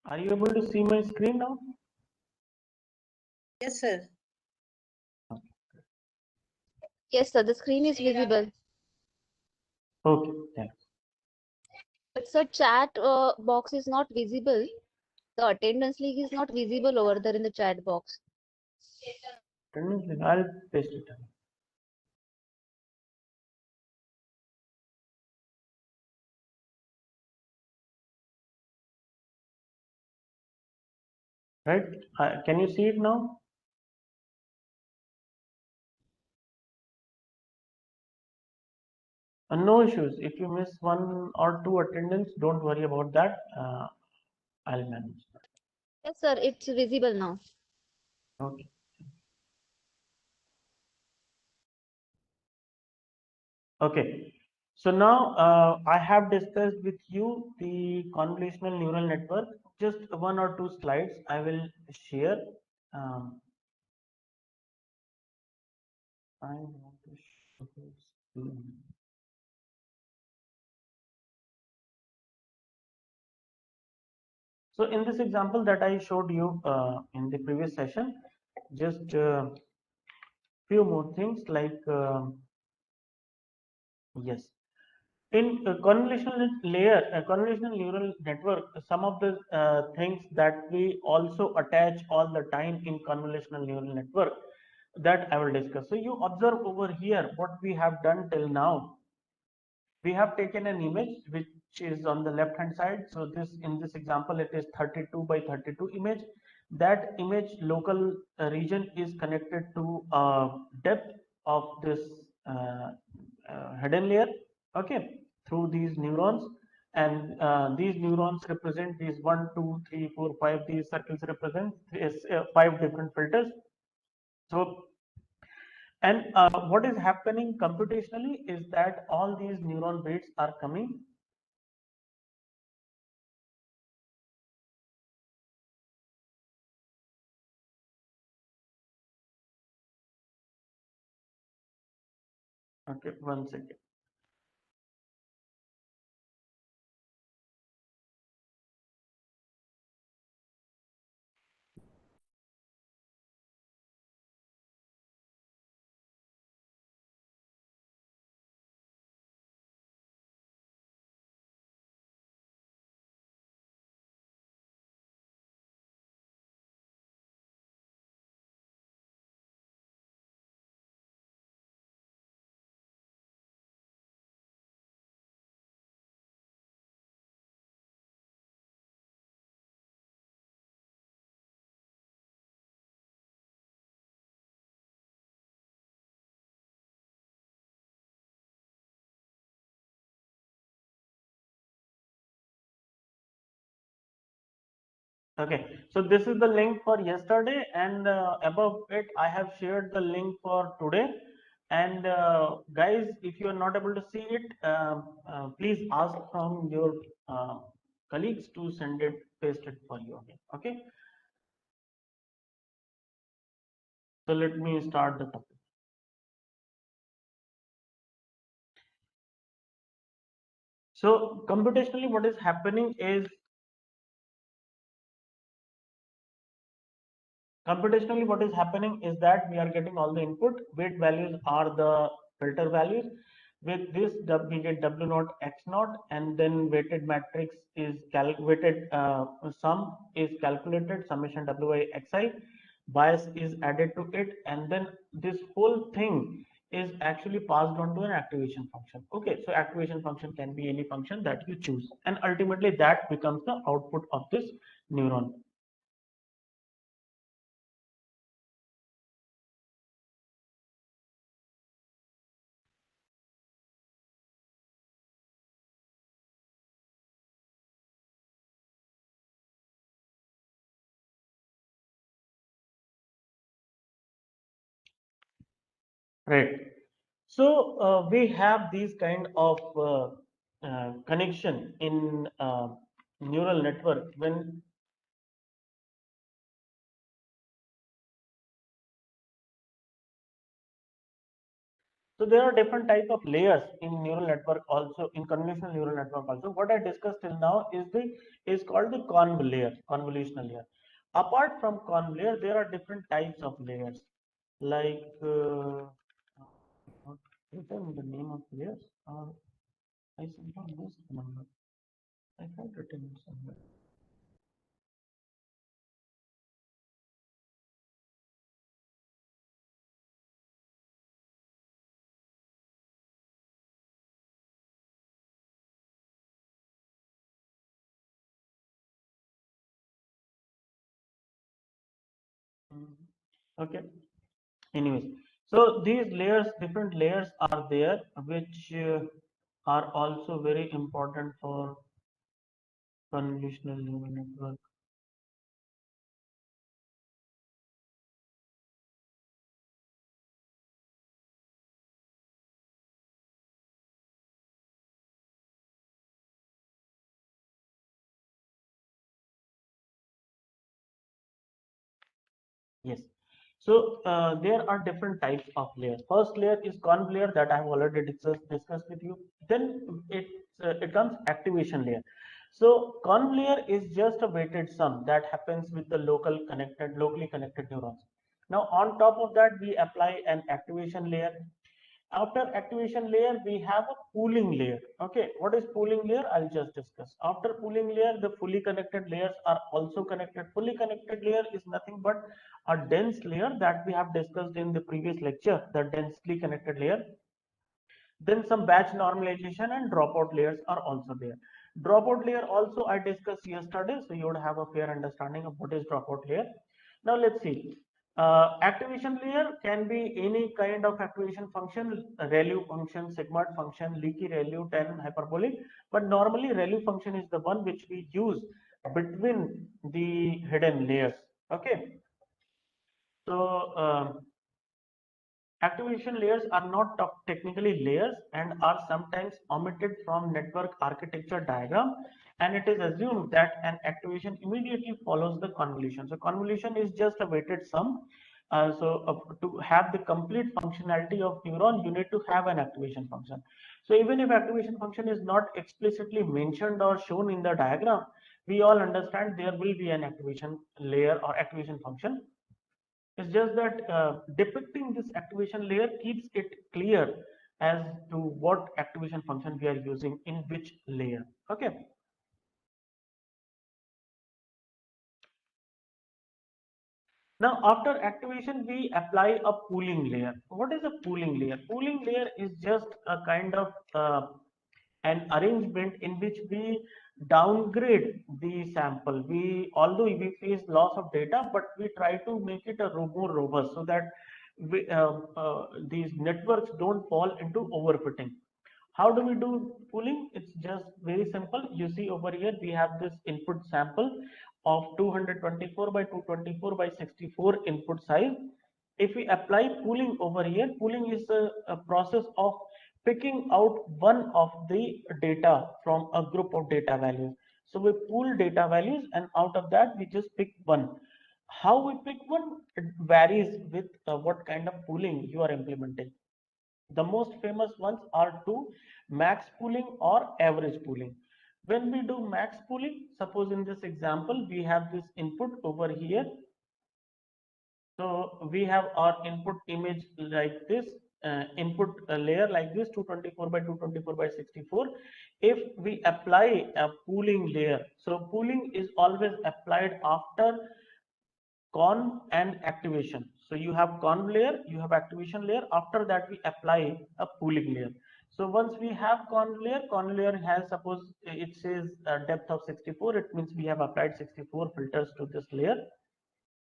Are you able to see my screen now? Yes, sir. Yes, sir, the screen is visible. Okay, thanks. But sir, chat box is not visible. The attendance link is not visible over there in the chat box. I'll paste it. Right? Can you see it now? No issues. If you miss 1 or 2 attendance, don't worry about that. I'll manage. Yes, sir, it's visible now. Okay. Okay. So now I have discussed with you the convolutional neural network. Just 1 or 2 slides I will share. I want to show this screen. So in this example that I showed you in the previous session, just few more things like yes, in convolutional neural network, some of the things that we also attach all the time in convolutional neural network, that I will discuss. So you observe over here what we have done till now. We have taken an image which is on the left hand side. So this, in this example, it is 32 by 32 image. That image local region is connected to depth of this hidden layer, okay, through these neurons. And these neurons represent these 1 2 3 4 5, these circles represent 5 different filters. So, and what is happening computationally is that all these neuron weights are coming. Okay, 1 second. Okay, so this is the link for yesterday, and above it I have shared the link for today. And guys, if you are not able to see it, please ask from your colleagues to send it, paste it for you again. Okay, so let me start the topic. So computationally, what is happening is that we are getting all the input. Weight values are the filter values. With this, we get W naught X naught, and then weighted matrix is calculated. Sum is calculated. Summation Wi Xi. Bias is added to it, and then this whole thing is actually passed on to an activation function. Okay, so activation function can be any function that you choose, and ultimately that becomes the output of this neuron. Right. So we have these kind of connection in neural network when So there are different type of layers in neural network also, in convolutional neural network also. What I discussed till now is called the conv layer, convolutional layer. Apart from conv layer, there are different types of layers. Like what written the name of layers? I somehow missed the number. I had written it somewhere. Mhm. Okay. Anyways, so these layers, different layers are there, which are also very important for convolutional neural network. Yes. So there are different types of layers. First layer is conv layer that I have already discussed with you. Then it comes activation layer. So conv layer is just a weighted sum that happens with the locally connected neurons. Now on top of that, we apply an activation layer. After activation layer, we have a pooling layer. Okay, what is pooling layer? I'll just discuss. After pooling layer, the fully connected layers are also connected. Fully connected layer is nothing but a dense layer that we have discussed in the previous lecture, the densely connected layer. Then some batch normalization and dropout layers are also there. Dropout layer also I discussed yesterday, so you would have a fair understanding of what is dropout layer. Now let's see. Activation layer can be any kind of activation function, ReLU function, sigmoid function, leaky ReLU, 10 hyperbolic, but normally ReLU function is the one which we use between the hidden layers. Okay, so activation layers are not technically layers and are sometimes omitted from network architecture diagram, and it is assumed that an activation immediately follows the convolution. So convolution is just a weighted sum. To have the complete functionality of neuron, you need to have an activation function. So even if activation function is not explicitly mentioned or shown in the diagram, we all understand there will be an activation layer or activation function. It's just that depicting this activation layer keeps it clear as to what activation function we are using in which layer. Okay. Now, after activation, we apply a pooling layer. What is a pooling layer? Pooling layer is just a kind of an arrangement in which we downgrade the sample. Although we face loss of data, but we try to make it a more robust so that these networks don't fall into overfitting. How do we do pooling? It's just very simple. You see over here, we have this input sample of 224 by 224 by 64 input size. If we apply pooling over here, pooling is a process of picking out one of the data from a group of data values. So we pool data values and out of that we just pick one. How we pick one, it varies with what kind of pooling you are implementing. The most famous ones are two, max pooling or average pooling. When we do max pooling, suppose in this example, we have this input over here. So we have our input image like this, input layer like this, 224 by 224 by 64. If we apply a pooling layer, so pooling is always applied after conv and activation. So you have conv layer, you have activation layer. After that, we apply a pooling layer. So once we have conv layer has, suppose it says depth of 64, it means we have applied 64 filters to this layer.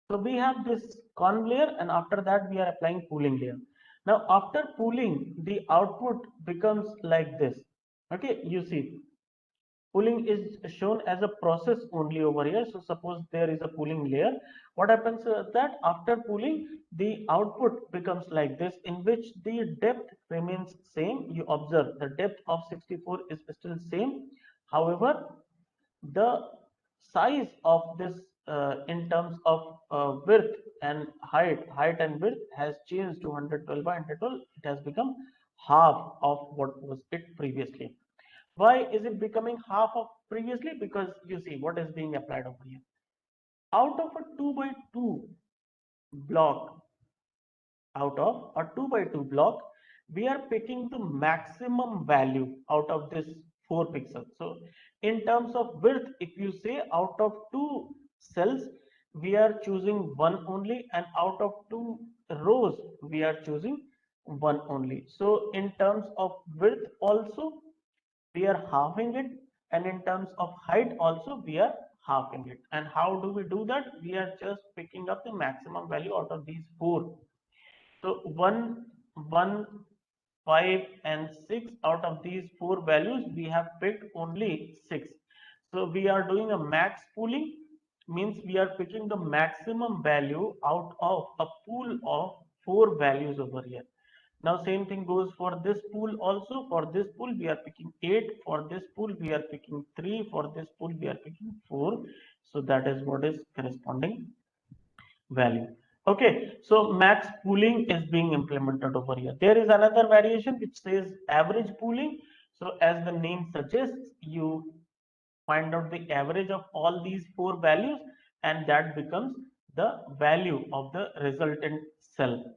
So we have this conv layer, and after that we are applying pooling layer. Now after pooling, the output becomes like this. Okay, you see pooling is shown as a process only over here. So suppose there is a pooling layer. What happens that after pooling, the output becomes like this, in which the depth remains same. You observe the depth of 64 is still same. However, the size of this in terms of width and height and width has changed to 112 by 112. It has become half of what was it previously. Why is it becoming half of previously? Because you see what is being applied over here. Out of a 2 by 2 block, out of a 2 by 2 block, we are picking the maximum value out of this 4 pixels. So in terms of width, if you say out of 2 cells, we are choosing one only, and out of 2 rows, we are choosing one only. So in terms of width also, we are halving it, and in terms of height also we are halving it. And how do we do that? We are just picking up the maximum value out of these 4. So 1, 1, 5 and 6, out of these 4 values we have picked only 6. So we are doing a max pooling, means we are picking the maximum value out of a pool of 4 values over here. Now same thing goes for this pool also. For this pool we are picking 8, for this pool we are picking 3, for this pool we are picking 4. So that is what is corresponding value. Okay, so max pooling is being implemented over here. There is another variation which says average pooling. So as the name suggests, you find out the average of all these 4 values, and that becomes the value of the resultant cell.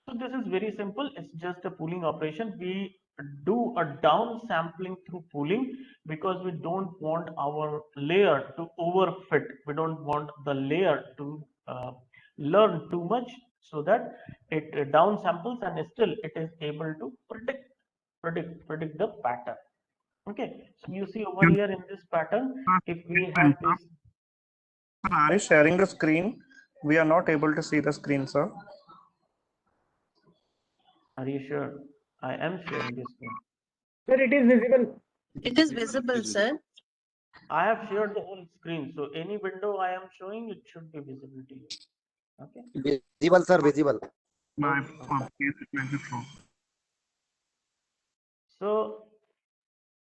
So this is very simple. It's just a pooling operation. We do a down sampling through pooling because we don't want our layer to overfit. We don't want the layer to learn too much, so that it down samples and still it is able to predict the pattern. Okay, so you see over here in this pattern, if we have this. Are you sharing the screen? We are not able to see the screen, sir. Are you sure? I am sharing this screen. Sir, it is visible. It is visible, sir. I have shared the whole screen, so any window I am showing, it should be visible to you. Okay. Visible, sir, visible. So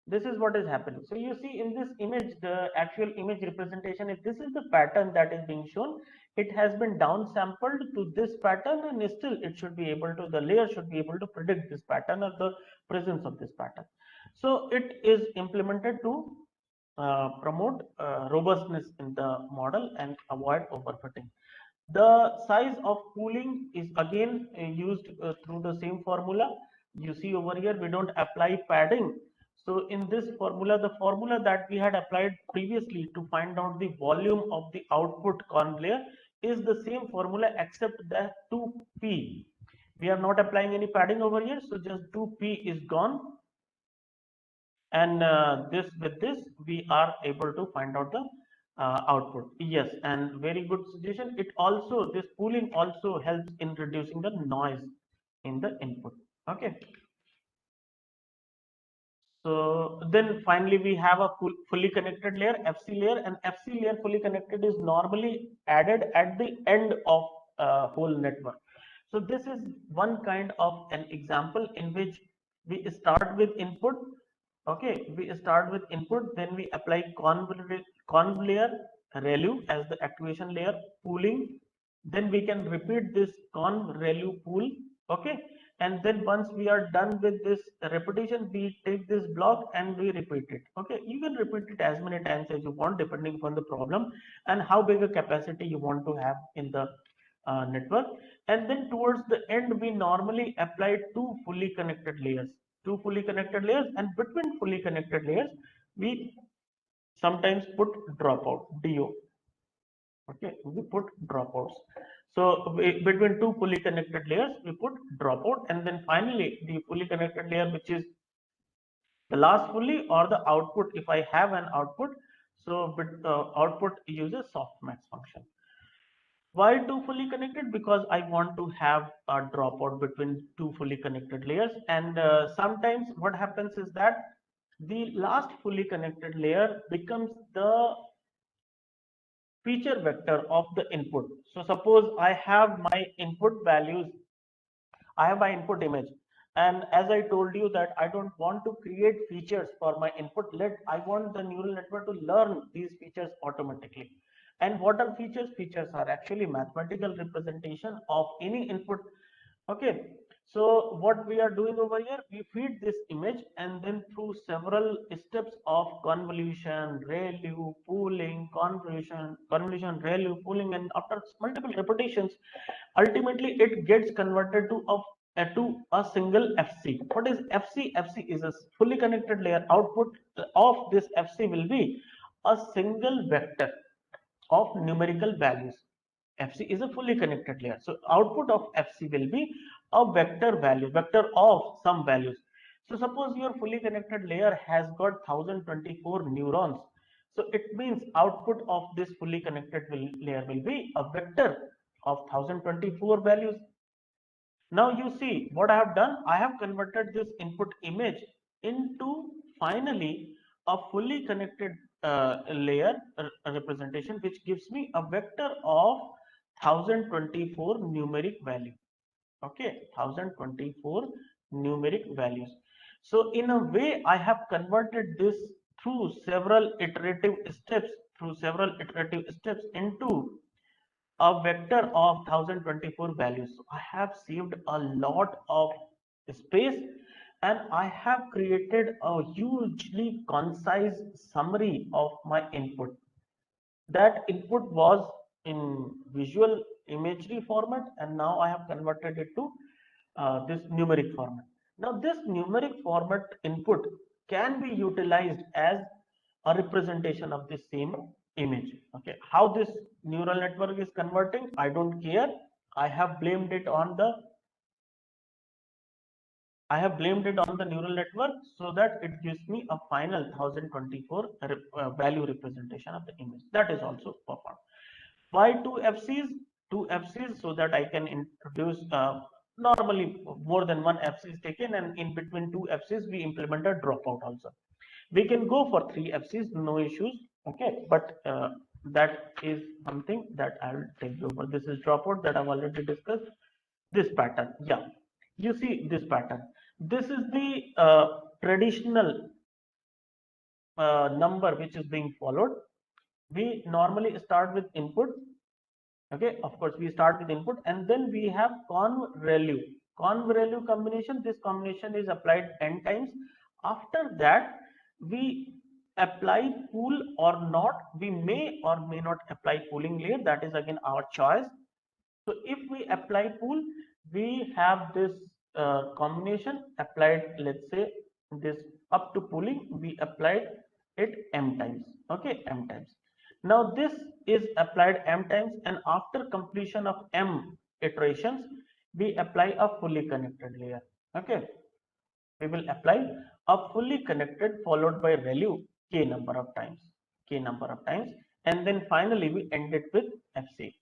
this is what is happening. So you see in this image, the actual image representation, if this is the pattern that is being shown, it has been down sampled to this pattern, and still it should be able to, the layer should be able to predict this pattern or the presence of this pattern. So it is implemented to promote robustness in the model and avoid overfitting. The size of pooling is again used through the same formula. You see over here, we don't apply padding. So in this formula, the formula that we had applied previously to find out the volume of the output conv layer is the same formula, except that 2p. We are not applying any padding over here, so just 2p is gone. And this, with this, we are able to find out the output. Yes, and very good suggestion. It also, this pooling also helps in reducing the noise in the input. Okay. So then finally we have a fully connected layer, FC layer, and FC layer fully connected is normally added at the end of whole network. So this is one kind of an example in which we start with input. Okay, we start with input, then we apply conv layer ReLU as the activation layer, pooling. Then we can repeat this conv ReLU pool. Okay, and then once we are done with this repetition, we take this block and we repeat it. Okay, you can repeat it as many times as you want, depending upon the problem and how big a capacity you want to have in the network. And then towards the end, we normally apply 2 fully connected layers. 2 fully connected layers, and between fully connected layers we sometimes put dropout, DO. Okay, we put dropouts. So between 2 fully connected layers we put dropout, and then finally the fully connected layer, which is the last fully, or the output, if I have an output. So output uses softmax function. Why 2 fully connected? Because I want to have a dropout between 2 fully connected layers. And sometimes what happens is that the last fully connected layer becomes the feature vector of the input. So suppose I have my input values, I have my input image, and as I told you that I don't want to create features for my input, I want the neural network to learn these features automatically. And what are features? Features are actually mathematical representation of any input. Okay, So what we are doing over here, we feed this image and then through several steps of convolution, ReLU, pooling, convolution, ReLU, pooling, and after multiple repetitions, ultimately it gets converted to a single FC. What is FC? FC is a fully connected layer. Output of this FC will be a single vector of numerical values. FC is a fully connected layer. So output of FC will be a vector value, vector of some values. So suppose your fully connected layer has got 1024 neurons. So it means output of this fully connected layer will be a vector of 1024 values. Now you see what I have done. I have converted this input image into finally a fully connected layer representation, which gives me a vector of 1024 numeric value. Okay, 1024 numeric values. So in a way, I have converted this through several iterative steps, into a vector of 1024 values. So I have saved a lot of space and I have created a hugely concise summary of my input. That input was in visual imagery format and now I have converted it to this numeric format. Now this numeric format input can be utilized as a representation of the same image. Okay, how this neural network is converting, I don't care. I have blamed it on the neural network so that it gives me a final 1024 value representation of the image. That is also performed. Why two FCs? Two FCs so that I can introduce normally more than one FC is taken, and in between two FCs we implement a dropout also. We can go for three FCs, no issues. Okay, but that is something that I will take you over. This is dropout that I've already discussed. This pattern, yeah, you see this pattern. This is the traditional number which is being followed. We normally start with input. Okay, of course we start with input and then we have conv-ReLU. Conv-ReLU combination, this combination is applied n times. After that we apply pool or not. We may or may not apply pooling layer, that is again our choice. So if we apply pool, we have this combination applied, let's say this up to pooling, we applied it m times. Okay, m times. Now this is applied m times, and after completion of m iterations, we apply a fully connected layer. Okay, we will apply a fully connected followed by ReLU k number of times, and then finally we end it with FC.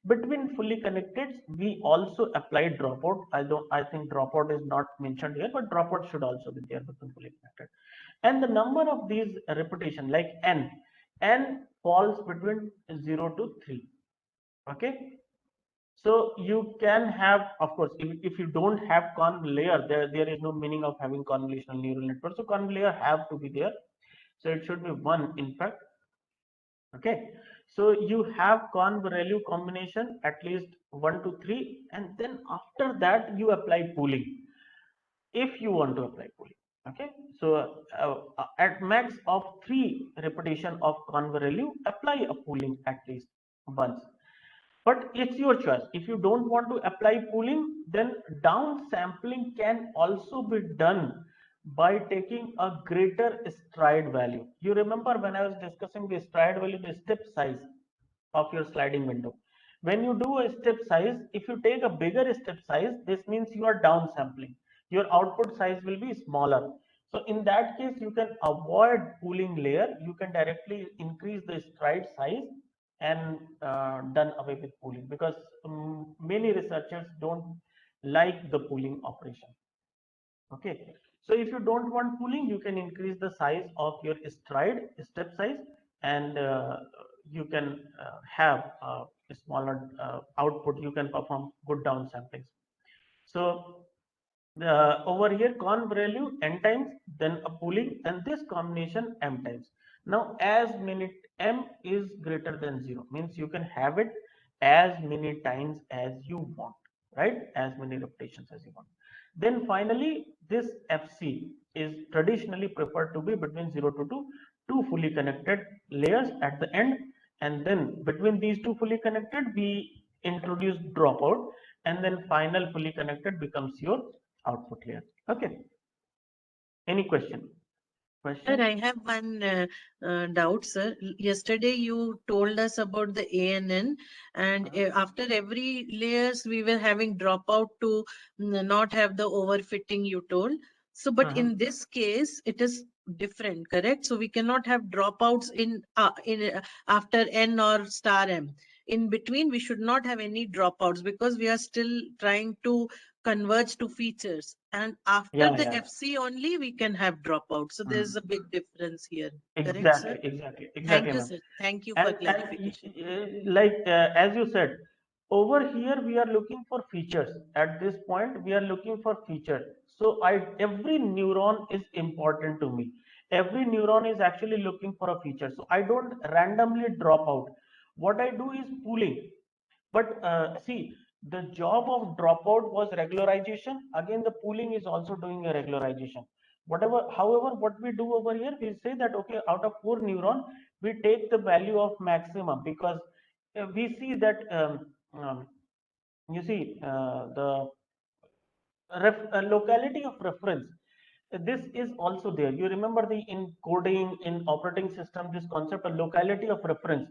Between fully connected, we also apply dropout. I think dropout is not mentioned here, but dropout should also be there between fully connected. And the number of these repetition, like n falls between 0 to 3. Okay, so you can have, of course, if you don't have conv layer, there is no meaning of having convolutional neural network. So conv layer have to be there. So it should be 1 in fact. Okay, so you have conv ReLU combination at least 1 to 3, and then after that you apply pooling if you want to apply pooling. Okay, so at max of 3 repetition of conv ReLU, apply a pooling at least once. But it's your choice. If you don't want to apply pooling, then down sampling can also be done by taking a greater stride value. You remember when I was discussing the stride value, the step size of your sliding window. When you do a step size, if you take a bigger step size, this means you are down sampling. Your output size will be smaller. So in that case, you can avoid pooling layer. You can directly increase the stride size and done away with pooling, because many researchers don't like the pooling operation. Okay, so if you don't want pooling, you can increase the size of your stride step size, and you can have a smaller output. You can perform good down samplings. So over here conv ReLU n times, then a pooling, and this combination m times. Now as many m is greater than 0 means you can have it as many times as you want, right? As many repetitions as you want. Then finally, this FC is traditionally preferred to be between 0 to 2 fully connected layers at the end, and then between these two fully connected we introduce dropout, and then final fully connected becomes your output layer. Okay, any question? Sir, I have one doubt, sir. Yesterday you told us about the ANN, and after every layers we were having dropout to not have the overfitting you told. So, but in this case, it is different, correct? So we cannot have dropouts in after N or star M. In between, we should not have any dropouts because we are still trying to converge to features, and after the FC only we can have dropouts. So there's a big difference here. Correct, sir? Exactly, Thank you, ma'am. sir. Thank you for clarification. Like as you said, over here we are looking for features. At this point, we are looking for features. So every neuron is important to me. Every neuron is actually looking for a feature. So I don't randomly drop out. What I do is pooling. But see, the job of dropout was regularization. Again, the pooling is also doing a regularization. However, what we do over here, we say that okay, out of 4 neuron, we take the value of maximum, because we see that you see the locality of reference, this is also there. You remember the encoding in operating system, this concept of locality of reference.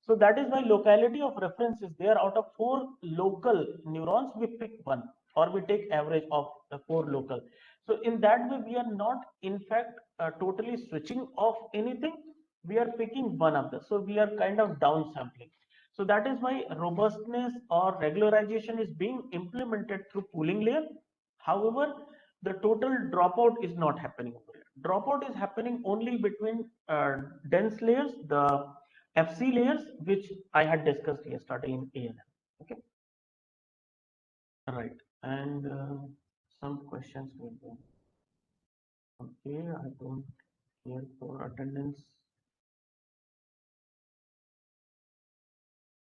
So that is why locality of reference is there. Out of 4 local neurons, we pick one, or we take average of the 4 local. So in that way, we are not in fact totally switching off anything. We are picking one of them. So we are kind of downsampling. So that is why robustness or regularization is being implemented through pooling layer. However, the total dropout is not happening over here. Dropout is happening only between dense layers, the FC layers, which I had discussed yesterday in ANN. Okay, right. And some questions will be. Okay, I don't care for attendance.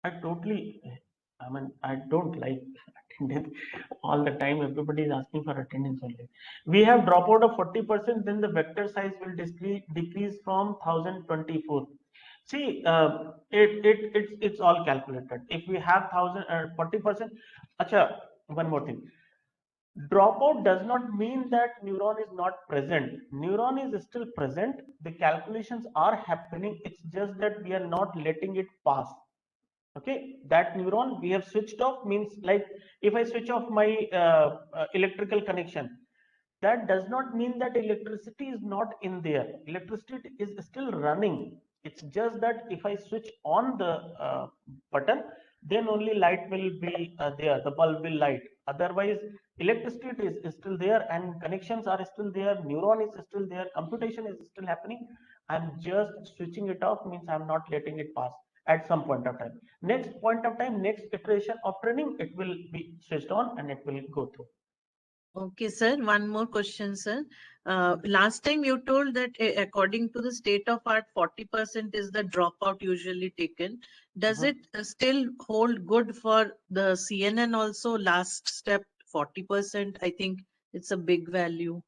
I don't like attendance all the time. Everybody is asking for attendance only. We have dropout of 40%, then the vector size will decrease from 1024. See, it's all calculated. If we have 40%, acha, one more thing. Dropout does not mean that neuron is not present. Neuron is still present. The calculations are happening. It's just that we are not letting it pass. Okay, that neuron we have switched off means, like if I switch off my electrical connection, that does not mean that electricity is not in there. Electricity is still running. It's just that if I switch on the button, then only light will be there, the bulb will light. Otherwise, electricity is still there, and connections are still there, neuron is still there, computation is still happening. I'm just switching it off, means I'm not letting it pass at some point of time. Next point of time, next iteration of training, it will be switched on and it will go through. Okay, sir. One more question, sir. Last time you told that according to the state of art, 40% is the dropout usually taken. Does it still hold good for the CNN also? Last step, 40%. I think it's a big value.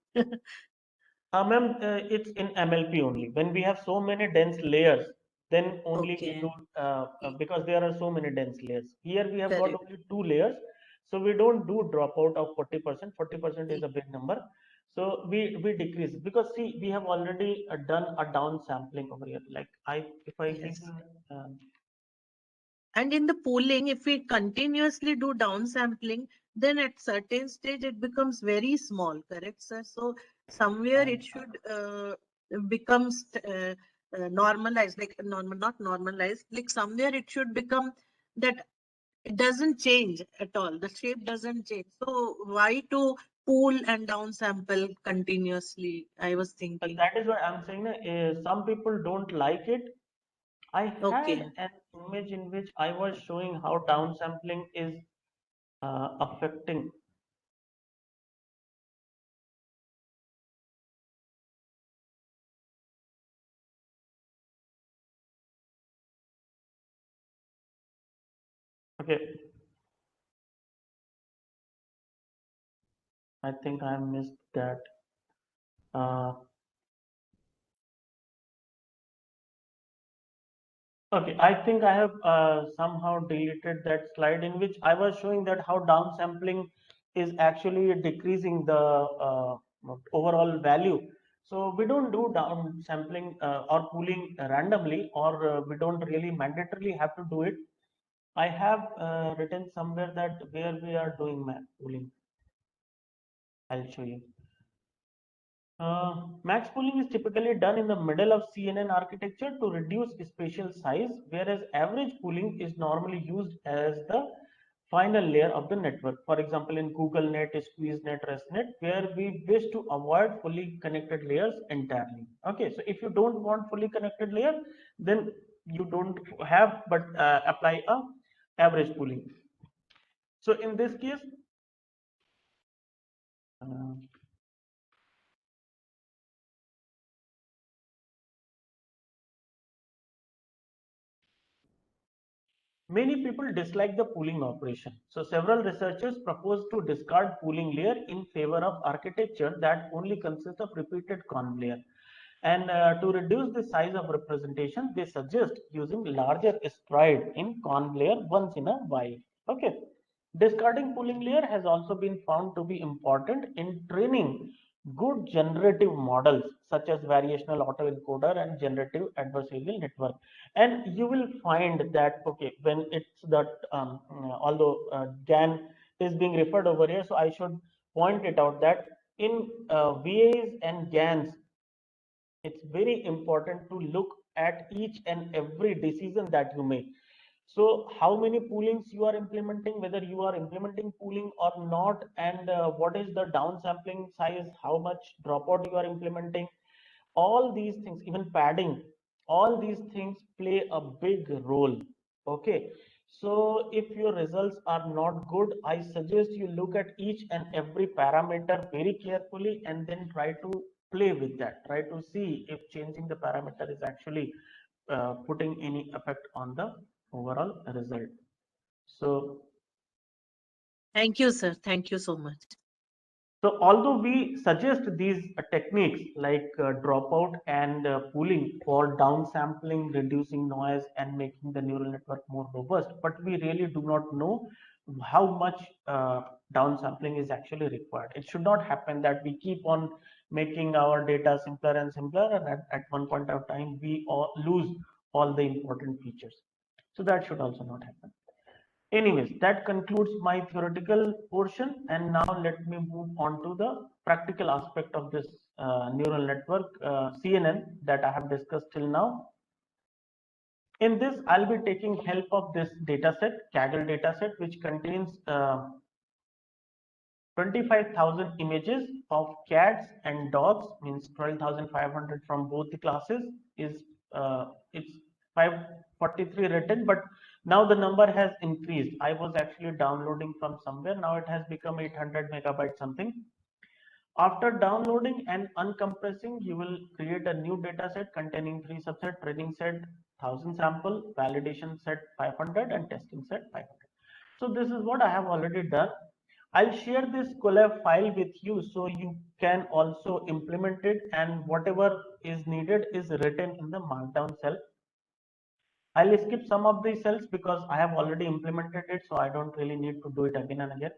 Ma'am, it's in MLP only. When we have so many dense layers, then only we do, because there are so many dense layers. Here we have got Correct. only 2 layers, so we don't do dropout of 40%. 40% is a big number, so we decrease, because see, we have already done a down sampling over here. Like if I give Yes. you, And in the pooling, if we continuously do downsampling, then at certain stage it becomes very small, correct, sir? So somewhere it should becomes normalized, like normal, not normalized, like somewhere it should become that it doesn't change at all. The shape doesn't change. So why to pool and downsample continuously? I was thinking. that is what I'm saying. Some people don't like it. I Okay. had an image in which I was showing how downsampling is affecting. Okay. I think I missed that. Okay, I think I have somehow deleted that slide in which I was showing that how downsampling is actually decreasing the overall value. So we don't do downsampling or pooling randomly, or we don't really mandatorily have to do it. I have written somewhere that where we are doing pooling. I'll show you. Max pooling is typically done in the middle of CNN architecture to reduce spatial size, whereas average pooling is normally used as the final layer of the network. For example, in Google Net, SqueezeNet, ResNet, where we wish to avoid fully connected layers entirely. Okay, so if you don't want fully connected layer, then you don't have, but apply a average pooling. So in this case, many people dislike the pooling operation. So several researchers propose to discard pooling layer in favor of architecture that only consists of repeated conv layer. And to reduce the size of representation, they suggest using larger stride in conv layer once in a while. Okay. Discarding pooling layer has also been found to be important in training good generative models such as variational autoencoder and generative adversarial network. And you will find that, okay, when it's that although GAN is being referred over here, so I should point it out that in VAs and GANs, it's very important to look at each and every decision that you make. So how many poolings you are implementing, whether you are implementing pooling or not, and what is the downsampling size, how much dropout you are implementing, all these things, even padding, all these things play a big role. Okay, so if your results are not good, I suggest you look at each and every parameter very carefully and then try to play with that, try to see if changing the parameter is actually putting any effect on the overall result. So Thank you, sir. Thank you so much. so although we suggest these techniques like dropout and pooling for downsampling, reducing noise, and making the neural network more robust, but we really do not know how much downsampling is actually required. It should not happen that we keep on making our data simpler and simpler, and at one point of time we lose all the important features. So that should also not happen. Anyways, that concludes my theoretical portion, and now let me move on to the practical aspect of this neural network CNN that I have discussed till now. In this, I'll be taking help of this dataset, Kaggle dataset, which contains 25,000 images of cats and dogs, means 12,500 from both the classes. Is it's 543 written, but now the number has increased. I was actually downloading from somewhere. Now it has become 800 megabytes something. After downloading and uncompressing, you will create a new data set containing 3 subsets: training set 1000 sample, validation set 500, and testing set 500. So this is what I have already done. I'll share this Colab file with you so you can also implement it, and whatever is needed is written in the markdown cell. I'll skip some of the cells because I have already implemented it, so I don't really need to do it again and again.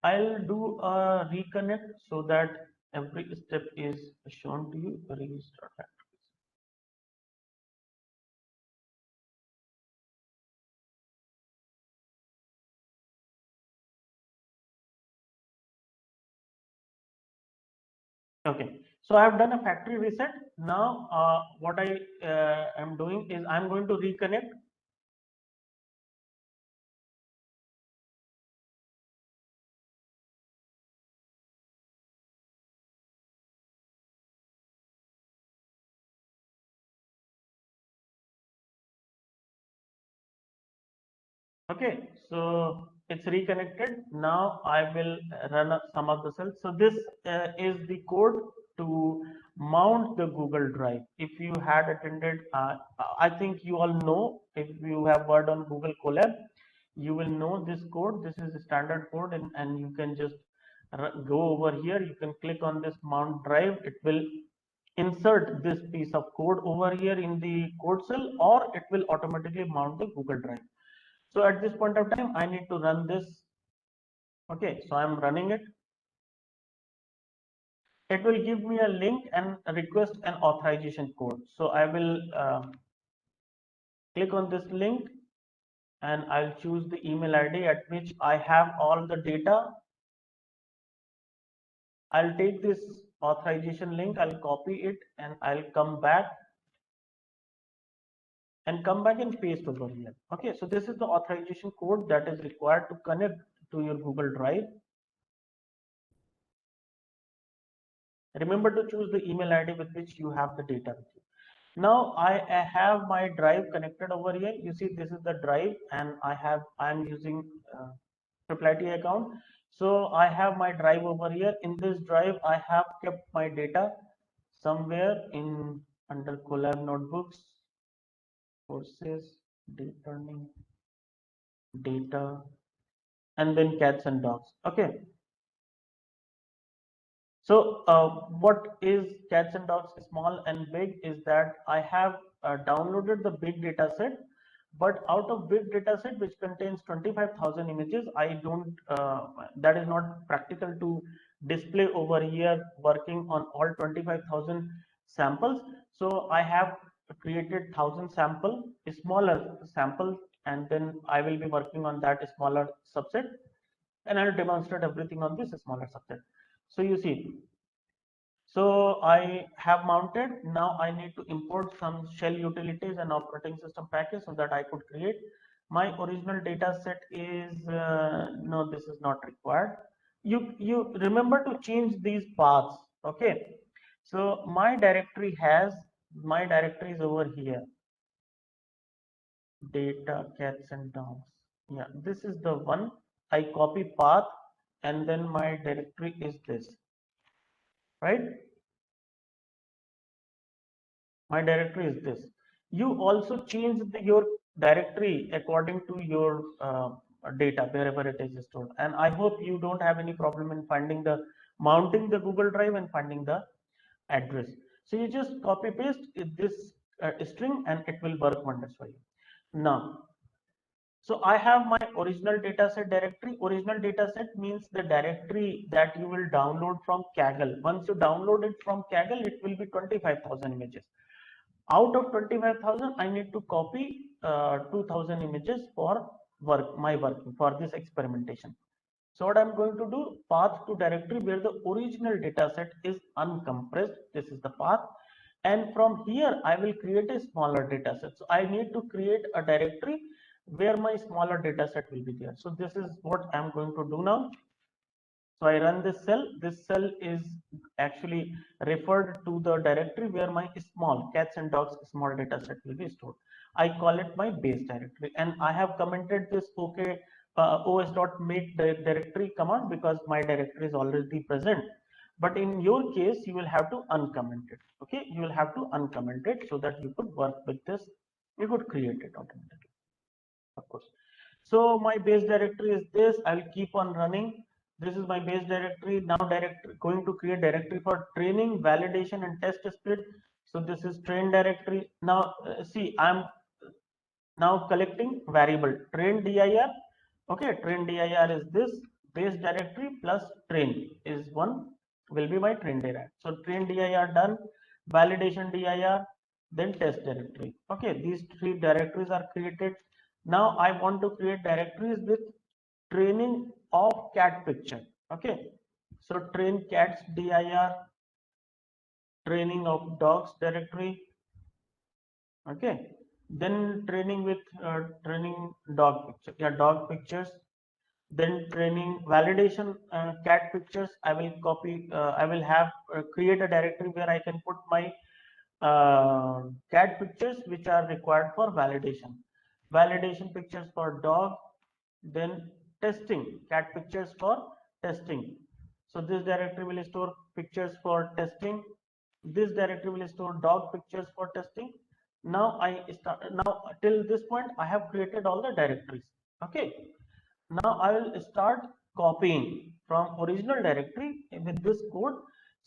I'll do a reconnect so that every step is shown to you. Restart factories. Okay, so I have done a factory reset. Now, what I am doing is I'm going to reconnect. Okay, so it's reconnected. Now I will run some of the cells. So this is the code to mount the Google Drive. If you had attended, I think you all know, if you have worked on Google Colab, you will know this code. This is a standard code, and you can just go over here, you can click on this mount drive. It will insert this piece of code over here in the code cell, or it will automatically mount the Google Drive. So at this point of time, I need to run this. Okay, so I'm running it. It will give me a link and request an authorization code. So I will click on this link, and I'll choose the email ID at which I have all the data. I'll take this authorization link, I'll copy it, and I'll come back and paste over here. Okay, so this is the authorization code that is required to connect to your Google Drive. Remember to choose the email ID with which you have the data with you. Now I have my drive connected over here. You see, this is the drive, and I'm using Triple account. So I have my drive over here. In this drive, I have kept my data somewhere in under Colab notebooks, courses, deep learning, data, and then cats and dogs. Okay. So what is cats and dogs small and big is that I have downloaded the big data set, but out of big data set which contains 25,000 images, I don't, that is not practical to display over here working on all 25,000 samples. So I have created 1,000 smaller samples, and then I will be working on that smaller subset, and I'll demonstrate everything on this smaller subset. So you see, so I have mounted. Now I need to import some shell utilities and operating system package so that I could create. My original data set is, no, this is not required. You remember to change these paths. Okay. So my directory is over here. Data, cats and dogs. Yeah, this is the one. I copy path, and then my directory is this, right? My directory is this. You also change your directory according to your data wherever it is stored, and I hope you don't have any problem in finding the mounting the Google Drive and finding the address. So you just copy paste this string and it will work wonders for you. Now, so I have my original dataset directory. Original dataset means the directory that you will download from Kaggle. Once you download it from Kaggle, it will be 25,000 images. Out of 25,000, I need to copy 2,000 images for my work for this experimentation. So what I'm going to do, path to directory where the original data set is uncompressed. This is the path. And from here, I will create a smaller data set. So I need to create a directory where my smaller data set will be there. So this is what I'm going to do now. So I run this cell. This cell is actually referred to the directory where my small cats and dogs small data set will be stored. I call it my base directory, and I have commented this OK os.make directory command because my directory is already present. But in your case, you will have to uncomment it. Okay, you will have to uncomment it so that you could work with this. You could create it automatically, of course. So my base directory is this. I'll keep on running. This is my base directory. Now going to create directory for training, validation, and test split. So this is train directory. Now see, I'm now collecting variable train dir. Okay, train dir is this. Base directory plus train is one, will be my train dir. So train dir done, validation dir, then test directory. Okay, these three directories are created. Now I want to create directories with training of cat picture. Okay, so train cats dir, training of dogs directory. Okay, then training with training dog picture. Yeah, dog pictures. Then training validation cat pictures. I will copy. I will have create a directory where I can put my cat pictures which are required for validation. Validation pictures for dog. Then testing cat pictures for testing. So this directory will store pictures for testing. This directory will store dog pictures for testing. Now till this point I have created all the directories. Okay, now I will start copying from original directory with this code.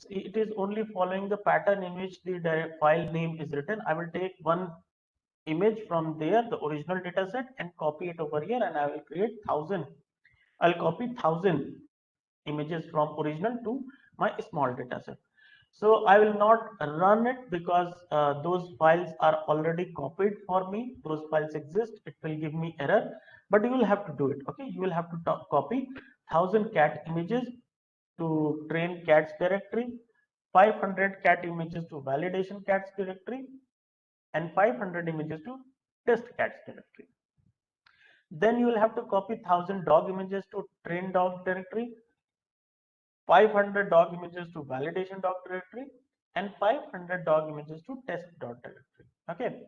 It is only following the pattern in which the file name is written. I will take one image from there, the original data set, and copy it over here, and I will create 1000. I'll copy 1000 images from original to my small data set. So I will not run it because those files are already copied for me. Those files exist. It will give me error, but you will have to do it. Okay, you will have to copy 1000 cat images to train cats directory, 500 cat images to validation cats directory, and 500 images to test cats directory. Then you will have to copy 1000 dog images to train dog directory, 500 dog images to validation dog directory, and 500 dog images to test dog directory. Okay,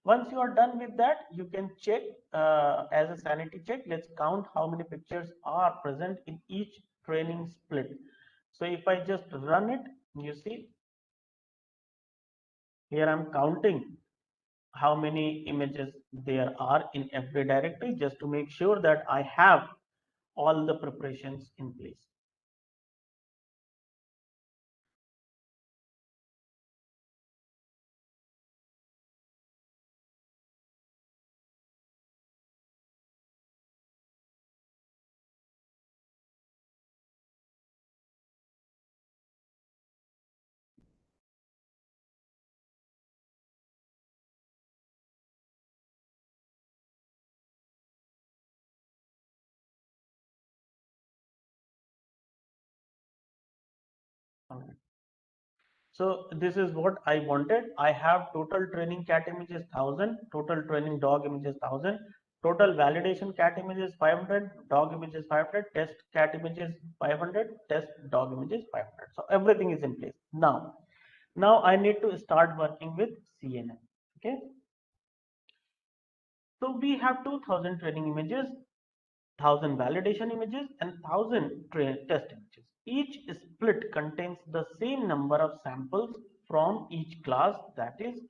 once you are done with that, you can check as a sanity check. Let's count how many pictures are present in each training split. So if I just run it, you see here I'm counting how many images there are in every directory, just to make sure that I have all the preparations in place. So this is what I wanted. I have total training cat images 1000, total training dog images 1000, total validation cat images 500, dog images 500, test cat images 500, test dog images 500. So everything is in place. Now I need to start working with CNN. Okay. So we have 2000 training images, 1000 validation images, and 1000 test images. Each split contains the same number of samples from each class. That is,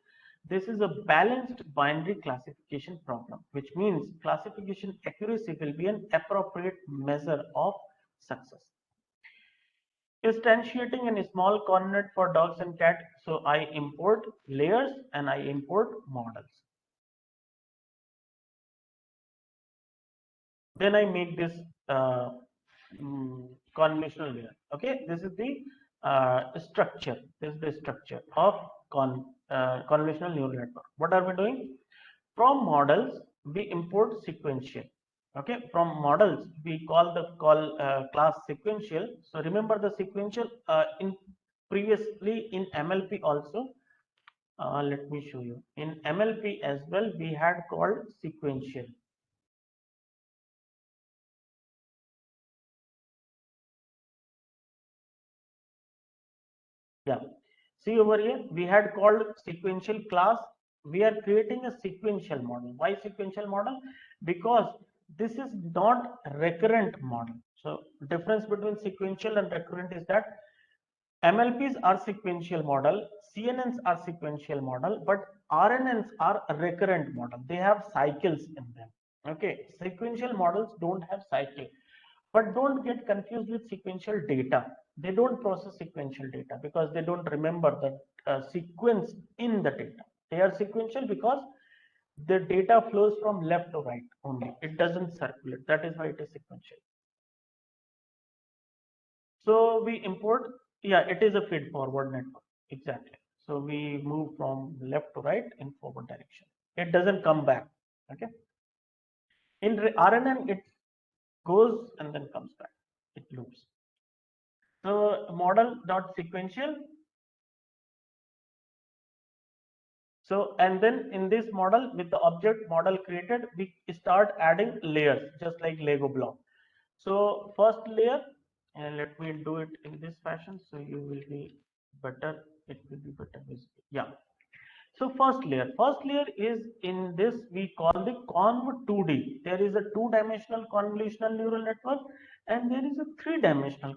this is a balanced binary classification problem, which means classification accuracy will be an appropriate measure of success. Instantiating a small coordinate for dogs and cats. So I import layers and I import models. Then I make this convolutional layer. Okay, this is the structure. This is the structure of convolutional neural network. What are we doing? From models, we import sequential. Okay, from models, we call the class sequential. So remember the sequential in previously in MLP also. Let me show you. In MLP as well, we had called sequential. Yeah, see over here, we had called sequential class. We are creating a sequential model. Why sequential model? Because this is not recurrent model. So difference between sequential and recurrent is that MLPs are sequential model, CNNs are sequential model, but RNNs are a recurrent model. They have cycles in them. Okay, sequential models don't have cycle. But don't get confused with sequential data. They don't process sequential data because they don't remember the sequence in the data. They are sequential because the data flows from left to right only. It doesn't circulate. That is why it is sequential. So we import, yeah, it is a feed forward network. Exactly. So we move from left to right in forward direction. It doesn't come back. Okay. In RNN, it goes and then comes back. It loops. So model dot sequential. So and then in this model with the object model created, we start adding layers just like Lego block. So first layer, and let me do it in this fashion so you will be better. It will be better visible. Yeah. So first layer is in this we call the conv 2D. There is a two-dimensional convolutional neural network and there is a three-dimensional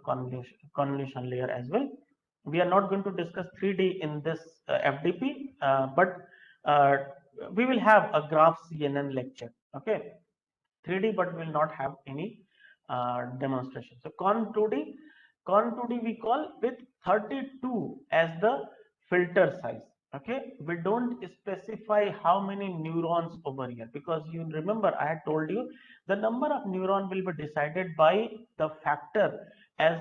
convolution layer as well. We are not going to discuss 3D in this FDP, but we will have a graph CNN lecture. Okay, 3D, but will not have any demonstration. So con2d we call with 32 as the filter size. Okay, we don't specify how many neurons over here, because you remember I had told you the number of neuron will be decided by the factor as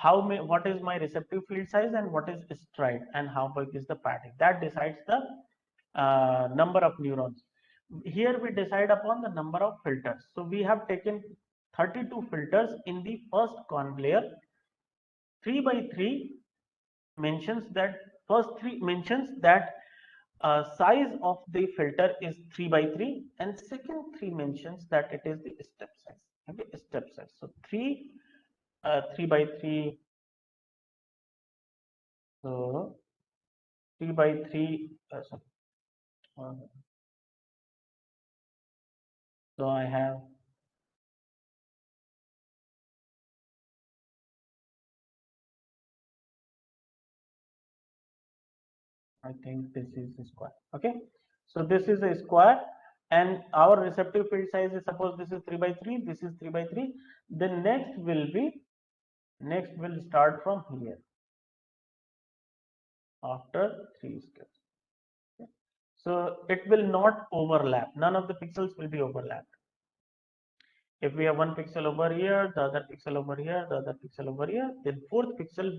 what is my receptive field size and what is stride and how big is the padding. That decides the number of neurons. Here we decide upon the number of filters. So we have taken 32 filters in the first conv layer. 3 by 3 mentions that size of the filter is 3 by 3, and second 3 mentions that it is the step size. Okay, step size. So 3 by 3. So 3 by 3. So I have I think this is a square. Okay, so this is a square, and our receptive field size is, suppose this is 3 by 3, this is 3 by 3. Then next will start from here after 3 steps. Okay. So it will not overlap. None of the pixels will be overlapped. If we have one pixel over here, the other pixel over here, the other pixel over here, then fourth pixel,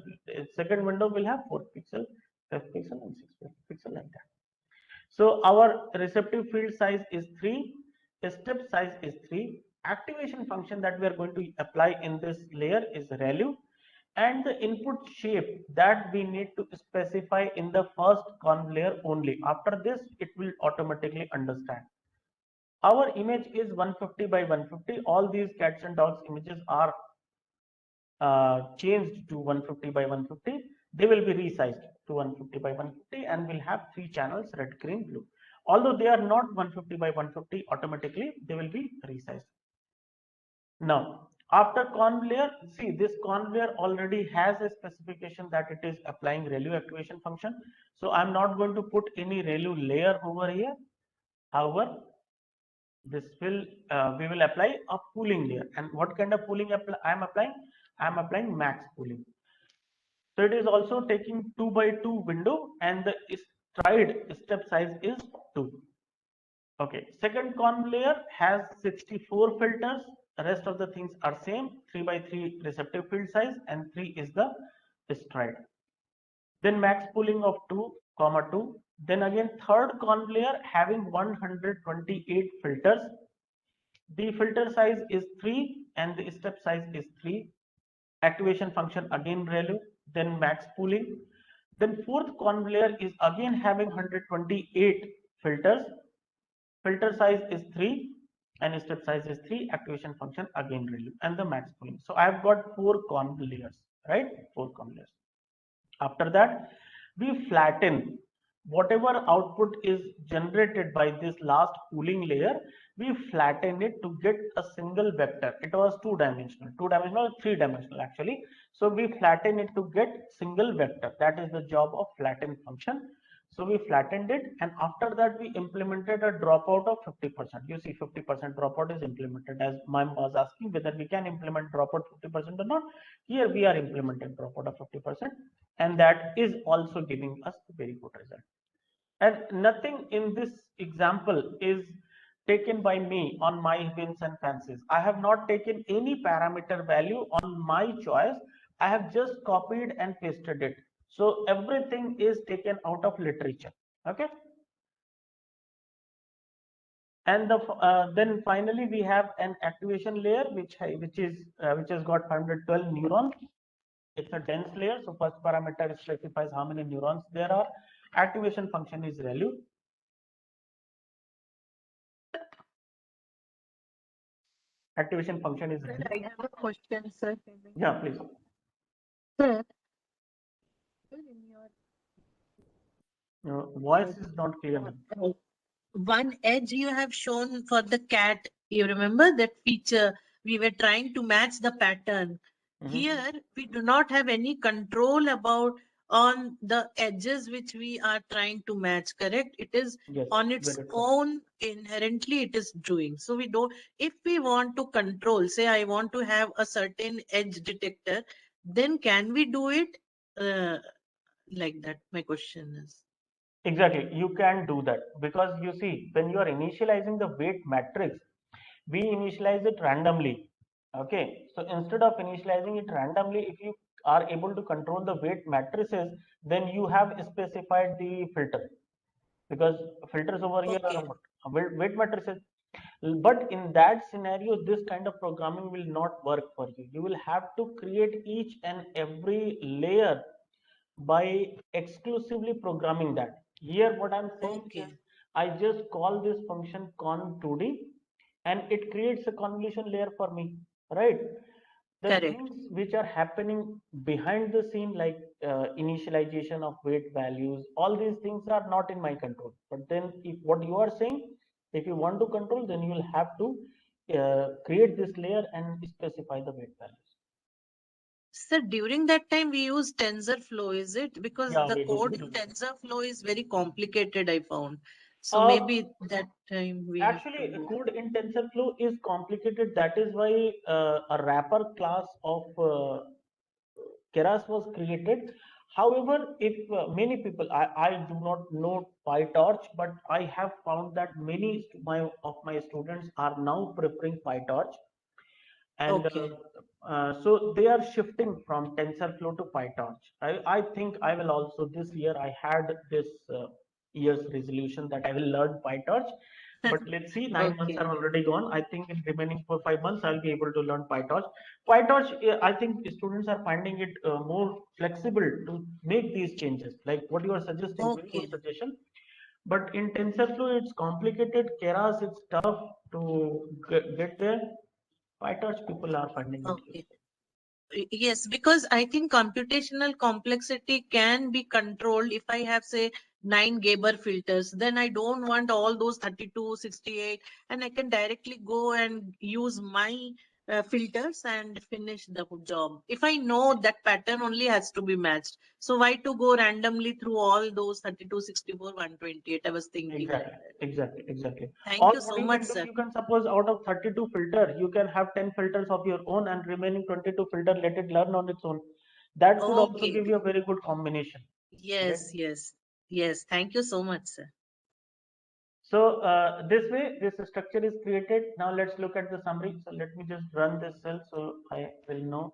second window will have fourth pixel, fifth pixel, and sixth pixel, like that. So our receptive field size is 3, step size is 3. Activation function that we are going to apply in this layer is ReLU, and the input shape that we need to specify in the first conv layer only. After this, it will automatically understand. Our image is 150 by 150. All these cats and dogs images are changed to 150 by 150. They will be resized to 150 by 150 and will have 3 channels, red, green, blue. Although they are not 150 by 150 automatically, they will be resized. Now, after conv layer, see, this conv layer already has a specification that it is applying ReLU activation function. So I'm not going to put any ReLU layer over here. However, this will we will apply a pooling layer. And what kind of pooling I'm applying? I'm applying max pooling. So it is also taking 2 by 2 window, and the stride step size is 2. Okay, second conv layer has 64 filters. The rest of the things are same. 3 by 3 receptive field size, and 3 is the stride. Then max pooling of 2, 2. Then again third conv layer having 128 filters. The filter size is 3 and the step size is 3. Activation function again ReLU, then max pooling. Then fourth conv layer is again having 128 filters. Filter size is 3 and step size is 3. Activation function again ReLU, and the max pooling. So I've got 4 conv layers, right? 4 conv layers. After that, we flatten whatever output is generated by this last pooling layer. We flatten it to get a single vector. It was 2-dimensional, 3-dimensional actually. So we flatten it to get single vector. That is the job of flatten function. So we flattened it, and after that we implemented a dropout of 50%. You see 50% dropout is implemented, as Ma'am was asking whether we can implement dropout 50% or not. Here we are implementing dropout of 50%, and that is also giving us a very good result. And nothing in this example is taken by me on my whims and fancies. I have not taken any parameter value on my choice. I have just copied and pasted it. So everything is taken out of literature. Okay. And then finally we have an activation layer which has got 512 neurons. It's a dense layer. So first parameter specifies how many neurons there are. Activation function is ReLU. Activation function is ReLU. I have a question, sir. Yeah, please. Sir, Your voice is not clear. one edge you have shown for the cat, you remember that feature? We were trying to match the pattern. Mhm. Here, we do not have any control about on the edges which we are trying to match, correct? It is Yes, on its very correct. own inherently it is doing. So we don't, if we want to control, say I want to have a certain edge detector, then can we do it like that? My question is. Exactly, you can do that because you see, when you are initializing the weight matrix, we initialize it randomly. Okay, so instead of initializing it randomly, if you are able to control the weight matrices, then you have specified the filter, because filters over here are Okay. weight matrices. But in that scenario, this kind of programming will not work for you. You will have to create each and every layer by exclusively programming that. Here what I'm saying is, Okay. I just call this function con2d and it creates a convolution layer for me, right? The Correct. things which are happening behind the scene, like initialization of weight values, all these things are not in my control. But then if what you are saying, if you want to control, then you will have to create this layer and specify the weight values. So during that time we use TensorFlow, is it? Because Yeah, the we code do in that. TensorFlow is very complicated, I found. So uh, maybe that time we have to Actually, do. code in TensorFlow is complicated. That is why a wrapper class of Keras was created. However, if many people, I do not know PyTorch, but I have found that many of my students are now preferring PyTorch, and Okay. so they are shifting from TensorFlow to PyTorch. I think I will also this year. I had this year's resolution that I will learn PyTorch, but let's see. 9 months Okay. are already gone. I think in remaining 4 5 months I'll be able to learn PyTorch. PyTorch, I think students are finding it more flexible to make these changes. Like what you are suggesting, very good Okay. suggestion. But in TensorFlow, it's complicated. Keras, it's tough to get there. PyTorch people are finding it Okay. useful. Yes, because I think computational complexity can be controlled if I have, say, 9 Gabor filters, then I don't want all those 32, 68, and I can directly go and use my filters and finish the job. If I know that pattern only has to be matched. So why to go randomly through all those 32, 64, 128? I was thinking like Exactly, that. exactly, exactly. Thank Or you what so you much, can do, sir. you can suppose out of 32 filter, you can have 10 filters of your own and remaining 22 filter, let it learn on its own. That could also Okay. give you a very good combination. Right? Yes, yes, yes. Thank you so much, sir. So this way, this structure is created. Now let's look at the summary. So let me just run this cell so I will know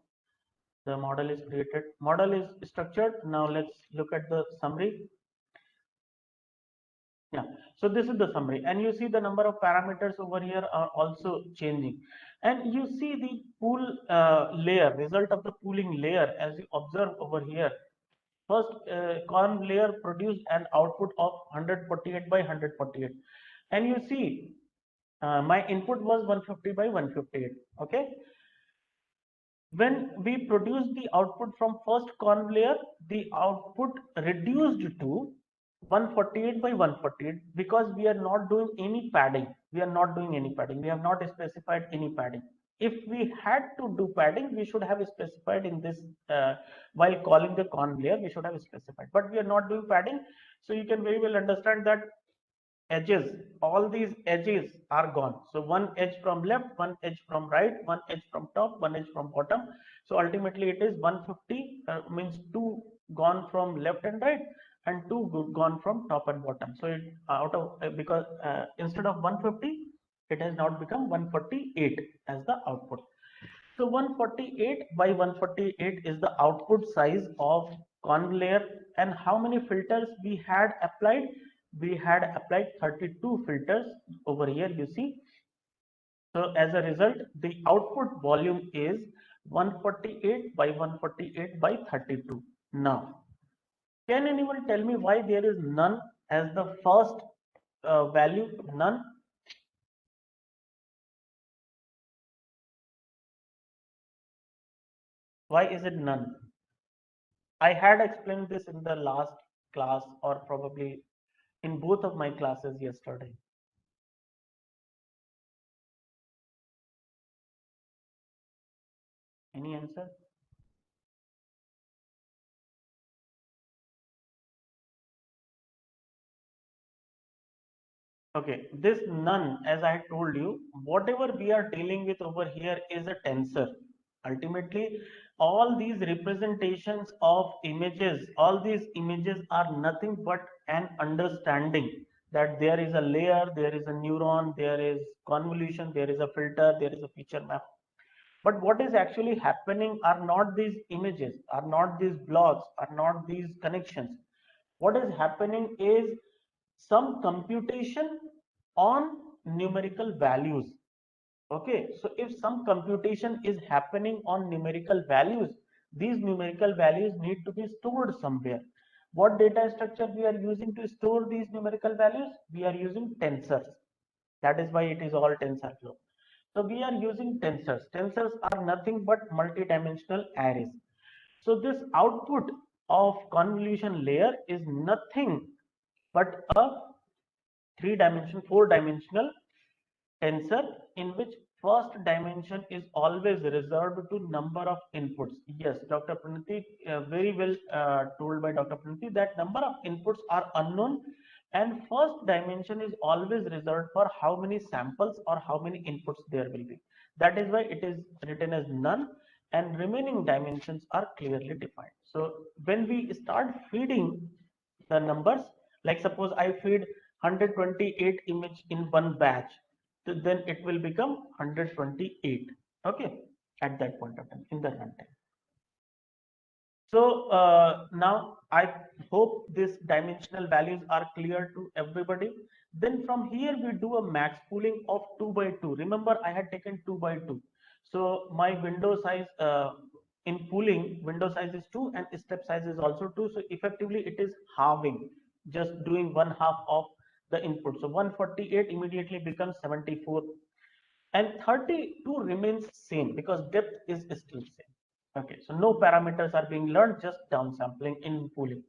the model is created. Model is structured. Now let's look at the summary. Yeah, so this is the summary, and you see the number of parameters over here are also changing, and you see the pool layer, result of the pooling layer, as you observe over here. First column layer produced an output of 148 by 148, and you see my input was 150 by 158. Okay, when we produce the output from first conv layer, the output reduced to 148 by 148 because we are not doing any padding. We are not doing any padding. We have not specified any padding. If we had to do padding, we should have specified in this while calling the conv layer, we should have specified. But we are not doing padding, so you can very well understand that edges, all these edges are gone. So one edge from left, one edge from right, one edge from top, one edge from bottom. So ultimately it is 150, means two gone from left and right and two gone from top and bottom. So it out of because instead of 150 it has now become 148 as the output. So 148 by 148 is the output size of conv layer. And how many filters we had applied? We had applied 32 filters over here, you see. So as a result, the output volume is 148 by 148 by 32. Now, can anyone tell me why there is none as the first value? None. Why is it none? I had explained this in the last class, or probably in both of my classes yesterday. Any answer? Okay, this none, as I told you, whatever we are dealing with over here is a tensor. Ultimately, all these representations of images, all these images are nothing but an understanding that there is a layer, there is a neuron, there is convolution, there is a filter, there is a feature map. But what is actually happening are not these images, are not these blocks, are not these connections. What is happening is some computation on numerical values. Okay, so if some computation is happening on numerical values, these numerical values need to be stored somewhere. What data structure we are using to store these numerical values? We are using tensors. That is why it is all TensorFlow. So we are using tensors. Tensors are nothing but multi-dimensional arrays. So this output of convolution layer is nothing but a 3-dimensional, 4-dimensional tensor in which first dimension is always reserved to number of inputs. Yes, Dr. Pranati, very well told by Dr. Pranati that number of inputs are unknown and first dimension is always reserved for how many samples or how many inputs there will be. That is why it is written as none and remaining dimensions are clearly defined. So when we start feeding the numbers, like suppose I feed 128 image in one batch, then it will become 128. Okay, at that point of time in the runtime. So now I hope these dimensional values are clear to everybody. Then from here we do a max pooling of 2 by 2. Remember I had taken 2 by 2. So my window size in pooling, window size is 2 and step size is also 2. So effectively it is halving, just doing 1/2 of the input. So 148 immediately becomes 74 and 32 remains same because depth is still same. Okay, so no parameters are being learned, just downsampling in pooling.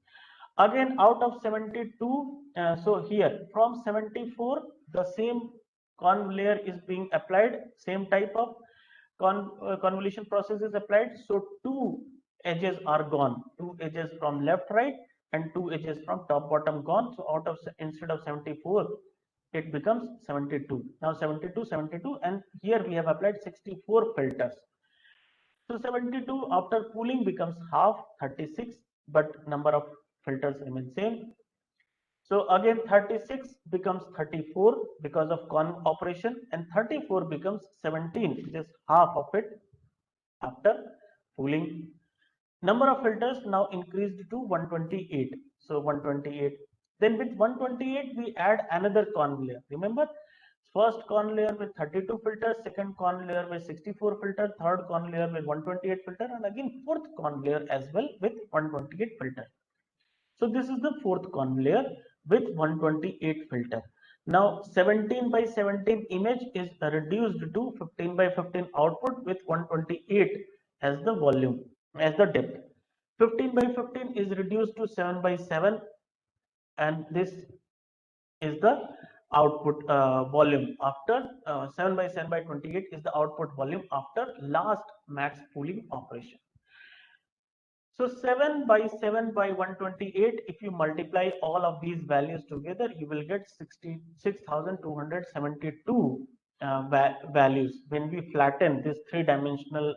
Again, out of 72, so here from 74, the same conv layer is being applied, same type of convolution process is applied. So two edges are gone, two edges from left, right, and two edges from top, bottom gone. So out of instead of 74, it becomes 72. Now 72, 72, and here we have applied 64 filters. So 72 after pooling becomes half 36, but number of filters remain same. So again 36 becomes 34 because of conv operation and 34 becomes 17, which is half of it after pooling. Number of filters now increased to 128. So 128. Then with 128 we add another conv layer. Remember, first conv layer with 32 filters, second conv layer with 64 filter, third conv layer with 128 filter, and again fourth conv layer as well with 128 filter. So this is the fourth conv layer with 128 filter. Now 17 by 17 image is reduced to 15 by 15 output with 128 as the volume, as the depth. 15 by 15 is reduced to 7 by 7 and this is the output volume after 7 by 7 by 28 is the output volume after last max pooling operation. So 7 by 7 by 128, if you multiply all of these values together, you will get 66,272 values. When we flatten this three-dimensional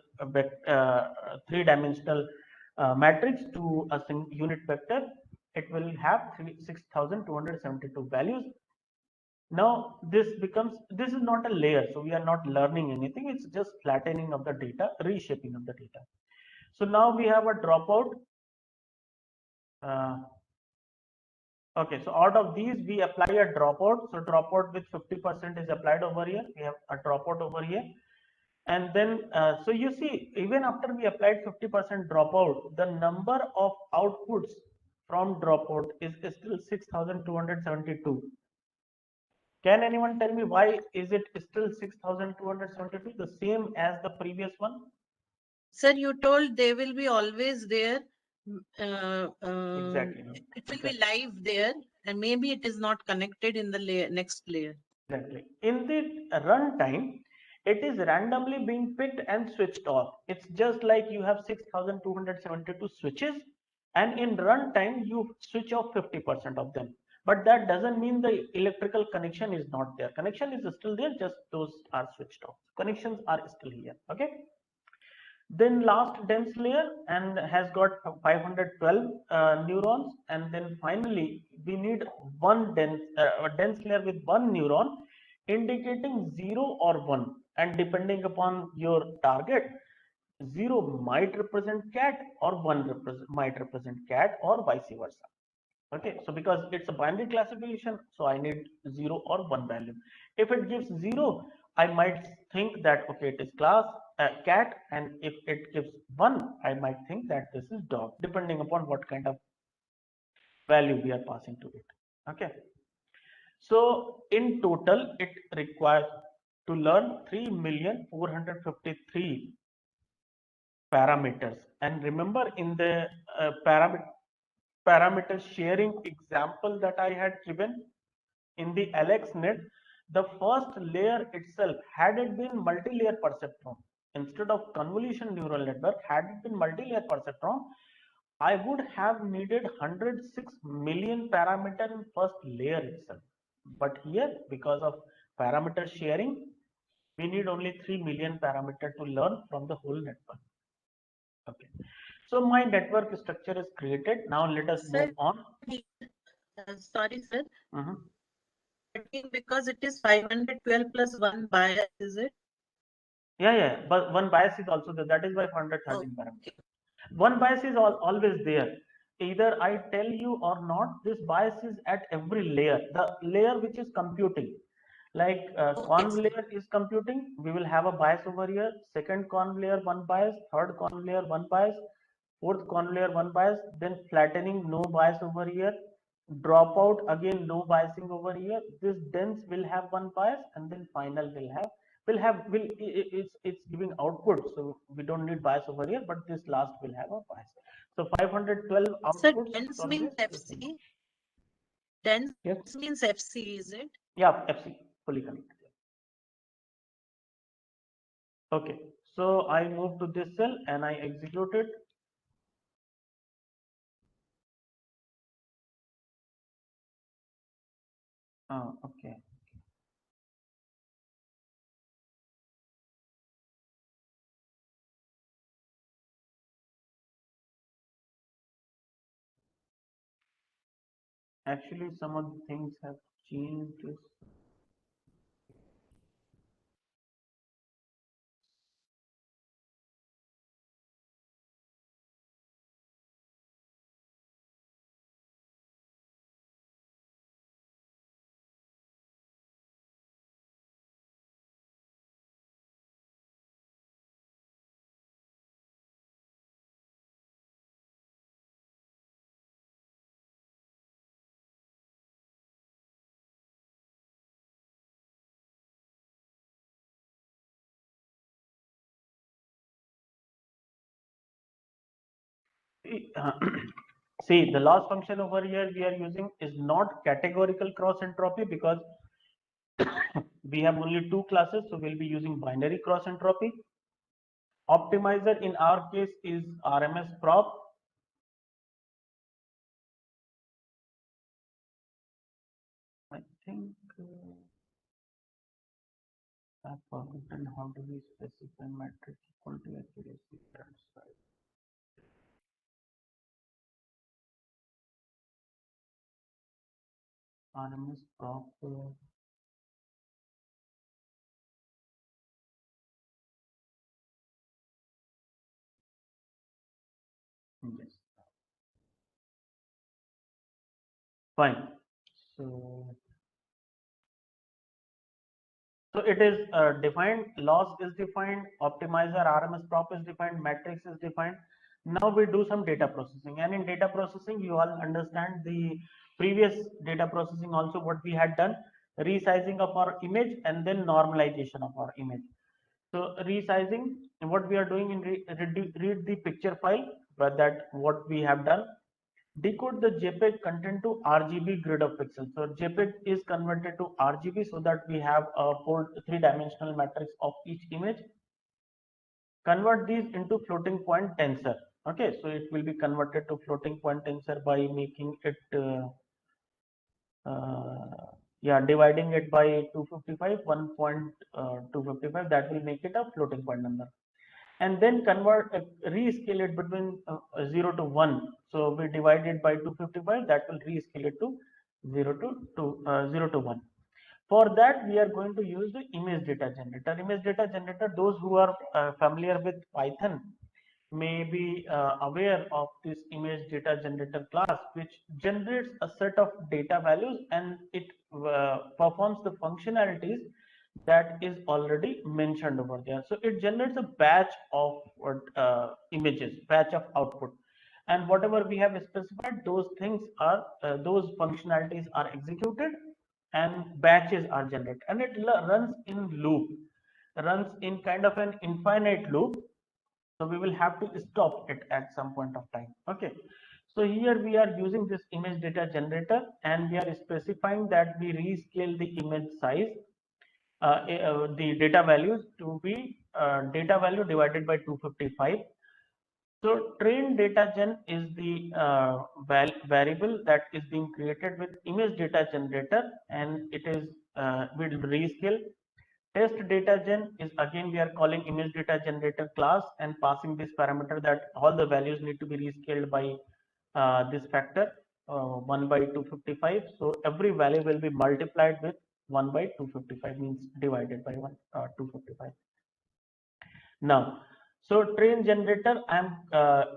matrix to a unit vector, it will have 6,272 values. Now this is not a layer, so we are not learning anything. It's just flattening of the data, reshaping of the data. So now we have a dropout. Okay, so out of these we apply a dropout. So dropout with 50% is applied over here. We have a dropout over here. And then, so you see, even after we applied 50% dropout, the number of outputs from dropout is still 6,272. Can anyone tell me why is it still 6,272, the same as the previous one? Sir, you told they will be always there. Exactly. No? It will be live there, and maybe it is not connected in the next layer. Exactly. In the runtime, it is randomly being picked and switched off. It's just like you have 6,272 switches, and in runtime you switch off 50% of them. but that doesn't mean the electrical connection is not there. Connection is still there, just those are switched off. Connections are still here. Okay. Then last dense layer and has got 512 neurons, and then finally we need one dense layer with one neuron indicating 0 or 1, and depending upon your target, 0 might represent cat or 1 might represent cat or vice versa. Okay, so because it's a binary classification, so I need 0 or 1 value. If it gives 0, I might think that okay, it is class cat, and if it gives 1, I might think that this is dog, depending upon what kind of value we are passing to it. Okay, so in total it requires to learn 3,453 parameters. And remember, in the parameter sharing example that I had given in the AlexNet, the first layer itself, had it been multi-layer perceptron instead of convolution neural network, had it been multi-layer perceptron, I would have needed 106 million parameter in first layer itself. But here, because of parameter sharing, we need only 3 million parameter to learn from the whole network. Okay. So my network structure is created. Now let us Sir, move on. Sorry, sir. Mhm. Because it is 512 plus 1 bias, is it? Yeah, but one bias is also there. That is why 113 parameters. One bias is always there. Either I tell you or not, this bias is at every layer. The layer which is computing, like conv layer is computing, we will have a bias over here. Second conv layer, one bias. Third conv layer, one bias. Fourth conv layer, one bias. Then flattening, no bias over here. Dropout, again no biasing over here. This dense will have one bias, and then final it's giving output, so we don't need bias over here, but this last will have a bias. So 512 Sir, outputs dense from means this. FC. Dense Yes. means FC, is it? Yeah, FC fully connected. Okay, so I move to this cell and I execute it. Okay. Actually, some of the things have changed. See, the loss function over here we are using is not categorical cross entropy, because we have only two classes, so we'll be using binary cross entropy. Optimizer in our case is RMS prop. I think I've forgotten how do we specify metric equal to accuracy front side. RMS prop. Yes. Fine. So it is defined, loss is defined, optimizer RMS prop is defined, matrix is defined. Now we do some data processing, and in data processing you all understand the previous data processing also, what we had done, resizing of our image and then normalization of our image. So resizing, what we are doing in read the picture file, but that what we have done, decode the JPEG content to RGB grid of pixels. So JPEG is converted to RGB so that we have a three-dimensional matrix of each image. Convert these into floating point tensor. Okay, so it will be converted to floating point tensor by making it yeah, dividing it by 255, 1.255, that will make it a floating point number. And then convert, rescale it between 0 to 1. So we divide it by 255, that will rescale it to 0 to 1. For that, we are going to use the image data generator. Image data generator, those who are familiar with Python may be aware of this image data generator class, which generates a set of data values and it performs the functionalities that is already mentioned over there. So it generates a batch of images, batch of output, and whatever we have specified, those things are those functionalities are executed and batches are generated, and it runs in loop, runs in kind of an infinite loop. So we will have to stop it at some point of time. Okay, so here we are using this image data generator, and we are specifying that we rescale the image size, the data values to be data value divided by 255. So train data gen is the variable that is being created with image data generator, and it is will rescale. Test data gen is, again, we are calling image data generator class and passing this parameter that all the values need to be rescaled by this factor 1 by 255. So every value will be multiplied with 1 by 255, means divided by 255. Now, so train generator, I am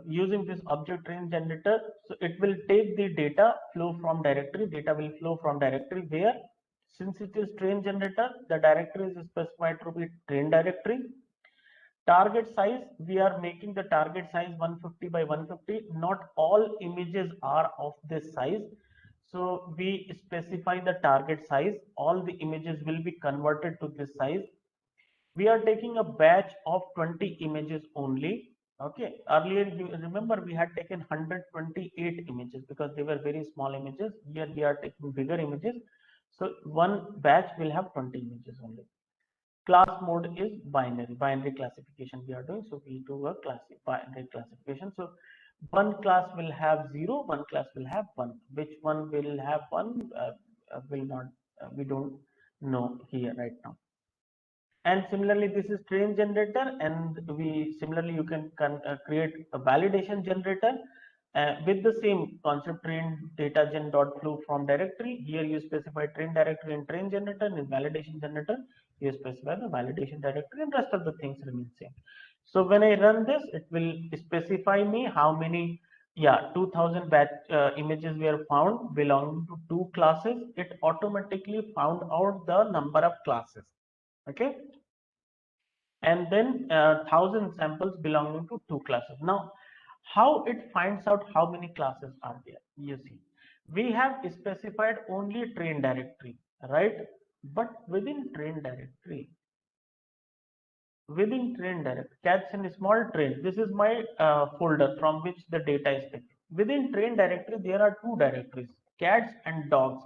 using this object train generator. So it will take the data flow from directory. Data will flow from directory where, since it is train generator, the directory is specified to be train directory. Target size, we are making the target size 150 by 150. Not all images are of this size. So we specify the target size. All the images will be converted to this size. We are taking a batch of 20 images only. Okay, earlier you remember we had taken 128 images because they were very small images. Here we are taking bigger images, so one batch will have 20 images only. Class mode is binary classification we are doing, so we do a binary classification. So one class will have 0, one class will have 1. Which one will have 1 will not, we don't know here right now. And similarly, this is train generator, and we similarly you can create a validation generator with the same concept, train data gen dot flow from directory. Here you specify train directory and train generator, and in validation generator you specify the validation directory, and rest of the things remain same. So when I run this, it will specify me how many, yeah, 2000 batch images were found belonging to 2 classes. It automatically found out the number of classes. Okay, and then 1000 samples belonging to 2 classes. Now, how it finds out how many classes are there? You see, we have specified only train directory, right? But within train directory, cats in a small train, this is my folder from which the data is taken. Within train directory, there are 2 directories, cats and dogs.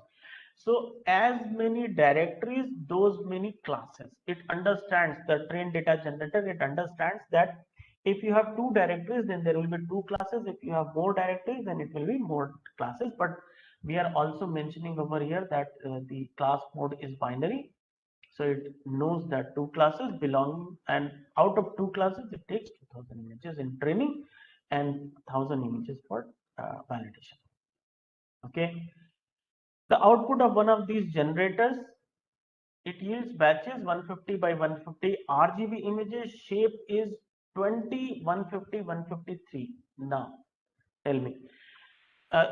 So as many directories, those many classes. It understands, the train data generator, it understands that if you have 2 directories, then there will be 2 classes. If you have more directories, then it will be more classes. But we are also mentioning over here that the class mode is binary. So it knows that 2 classes belong, and out of 2 classes, it takes 2000 images in training and 1000 images for validation. Okay. The output of one of these generators, it yields batches 150 by 150 RGB images. Shape is 20, 150, 153. Now, tell me.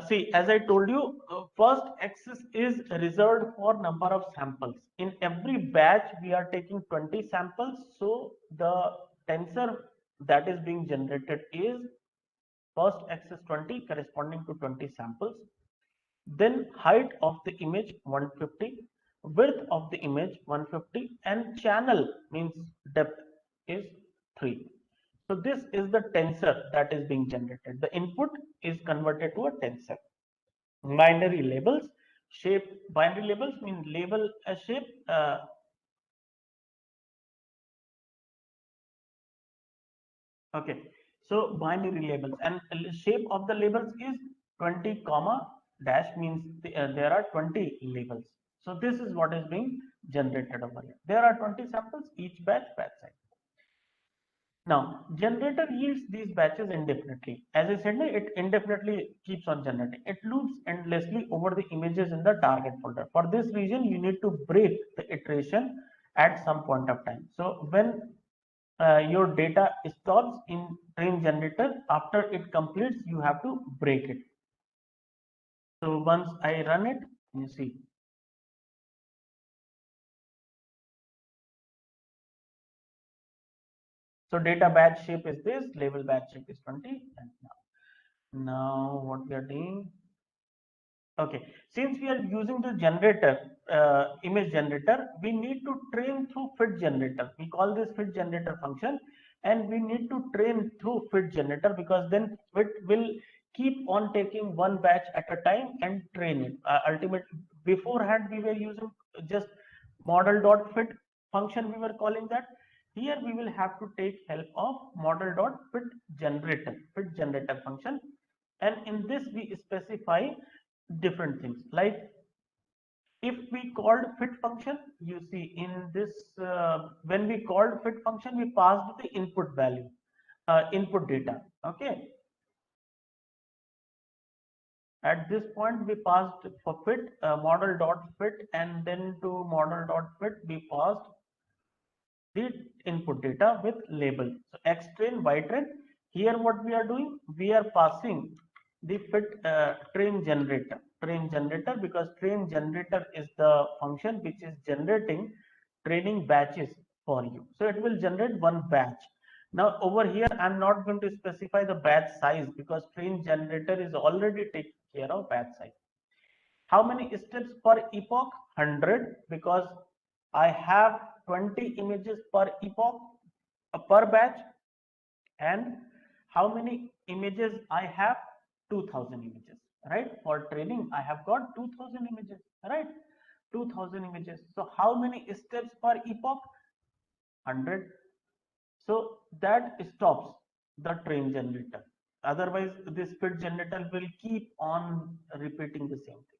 See, as I told you, first axis is reserved for number of samples. In every batch, we are taking 20 samples. So the tensor that is being generated is first axis 20 corresponding to 20 samples. Then height of the image 150, width of the image 150, and channel means depth is 3. So this is the tensor that is being generated. The input is converted to a tensor. Binary labels, shape, binary labels mean label a shape. Okay, so binary labels, and shape of the labels is 20 comma dash means there are 20 labels. So this is what is being generated over here. There are 20 samples, each batch size. Now, generator yields these batches indefinitely. As I said, it indefinitely keeps on generating. It loops endlessly over the images in the target folder. For this reason, you need to break the iteration at some point of time. So when your data stops in train generator, after it completes, you have to break it. So once I run it, you see. So data batch shape is this, label batch shape is 20, and now what we are doing. Okay, since we are using the generator, image generator, we need to train through fit generator. We call this fit generator function, and we need to train through fit generator because then it will keep on taking one batch at a time and train it. Ultimately, beforehand we were using just model.fit function, we were calling that. Here we will have to take help of model.fit generator function, and in this we specify different things. Like if we called fit function, you see in this when we called fit function, we passed the input value, input data. Okay, at this point we passed for fit model dot fit, and then to model dot fit we passed the input data with label. So X train, Y train. Here what we are doing, we are passing the fit train generator because train generator is the function which is generating training batches for you. So it will generate one batch. Now over here I'm not going to specify the batch size because train generator is already taking care of batch size. How many steps per epoch? 100, because I have 20 images per epoch, per batch. And how many images I have? 2000 images, right? For training I have got 2000 images, right? 2000 images. So how many steps per epoch? 100. So that stops the train generator. Otherwise this fit generator will keep on repeating the same thing.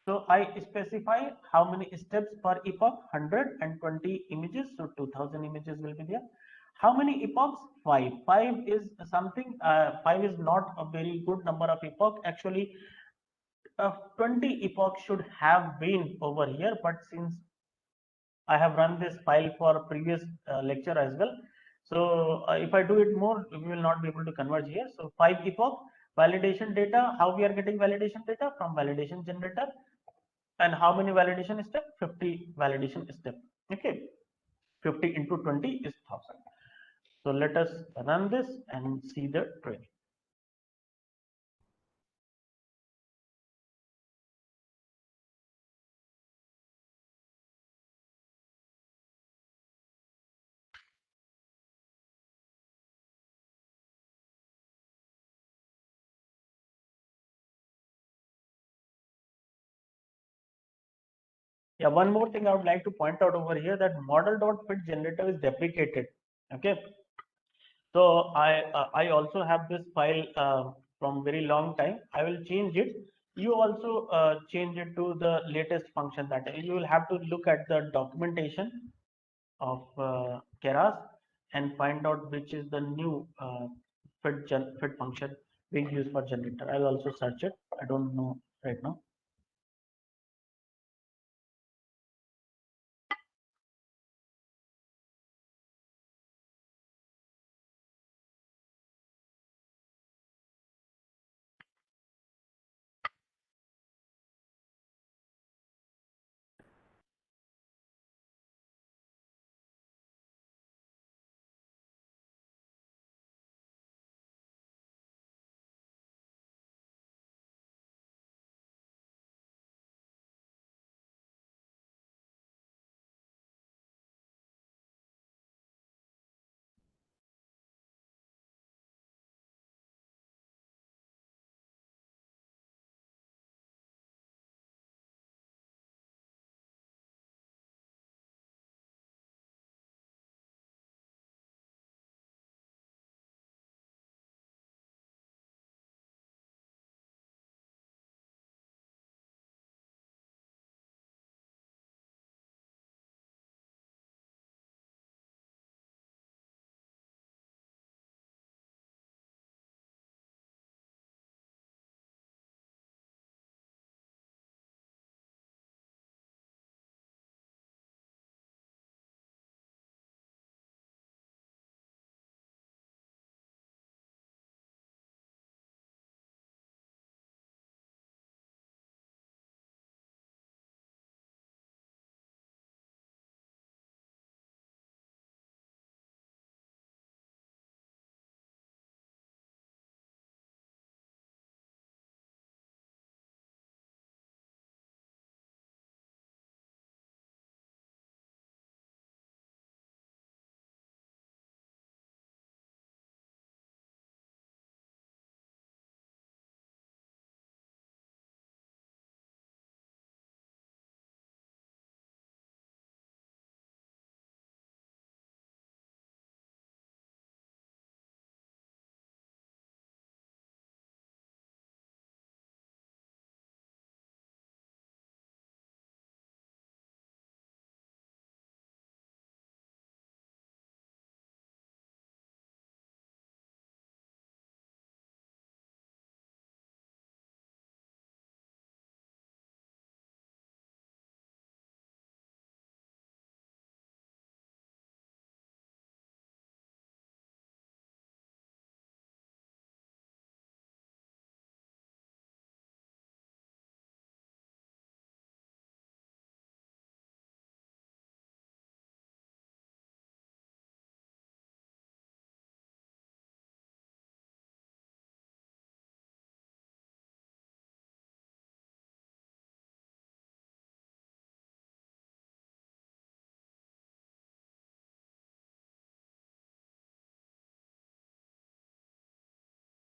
So I specify how many steps per epoch, 120 images, so 2000 images will be there. How many epochs? 5. 5 is something, 5 is not a very good number of epoch. Actually, 20 epochs should have been over here, but since I have run this file for previous lecture as well. So if I do it more, we will not be able to converge here. So 5 epoch, validation data, how we are getting validation data? From validation generator. And how many validation step? 50 validation step. Okay, 50 into 20 is 1000. So let us run this and see the training. Yeah, one more thing I would like to point out over here, that model.fit generator is deprecated. Okay, so I also have this file from very long time. I will change it. You also change it to the latest function. That you will have to look at the documentation of Keras and find out which is the new fit function being used for generator. I'll also search it. I don't know right now.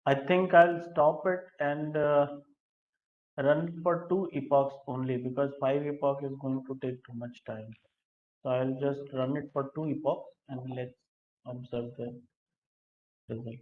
I think I'll stop it and run it for 2 epochs only, because 5 epoch is going to take too much time. So I'll just run it for 2 epochs and let's observe the result.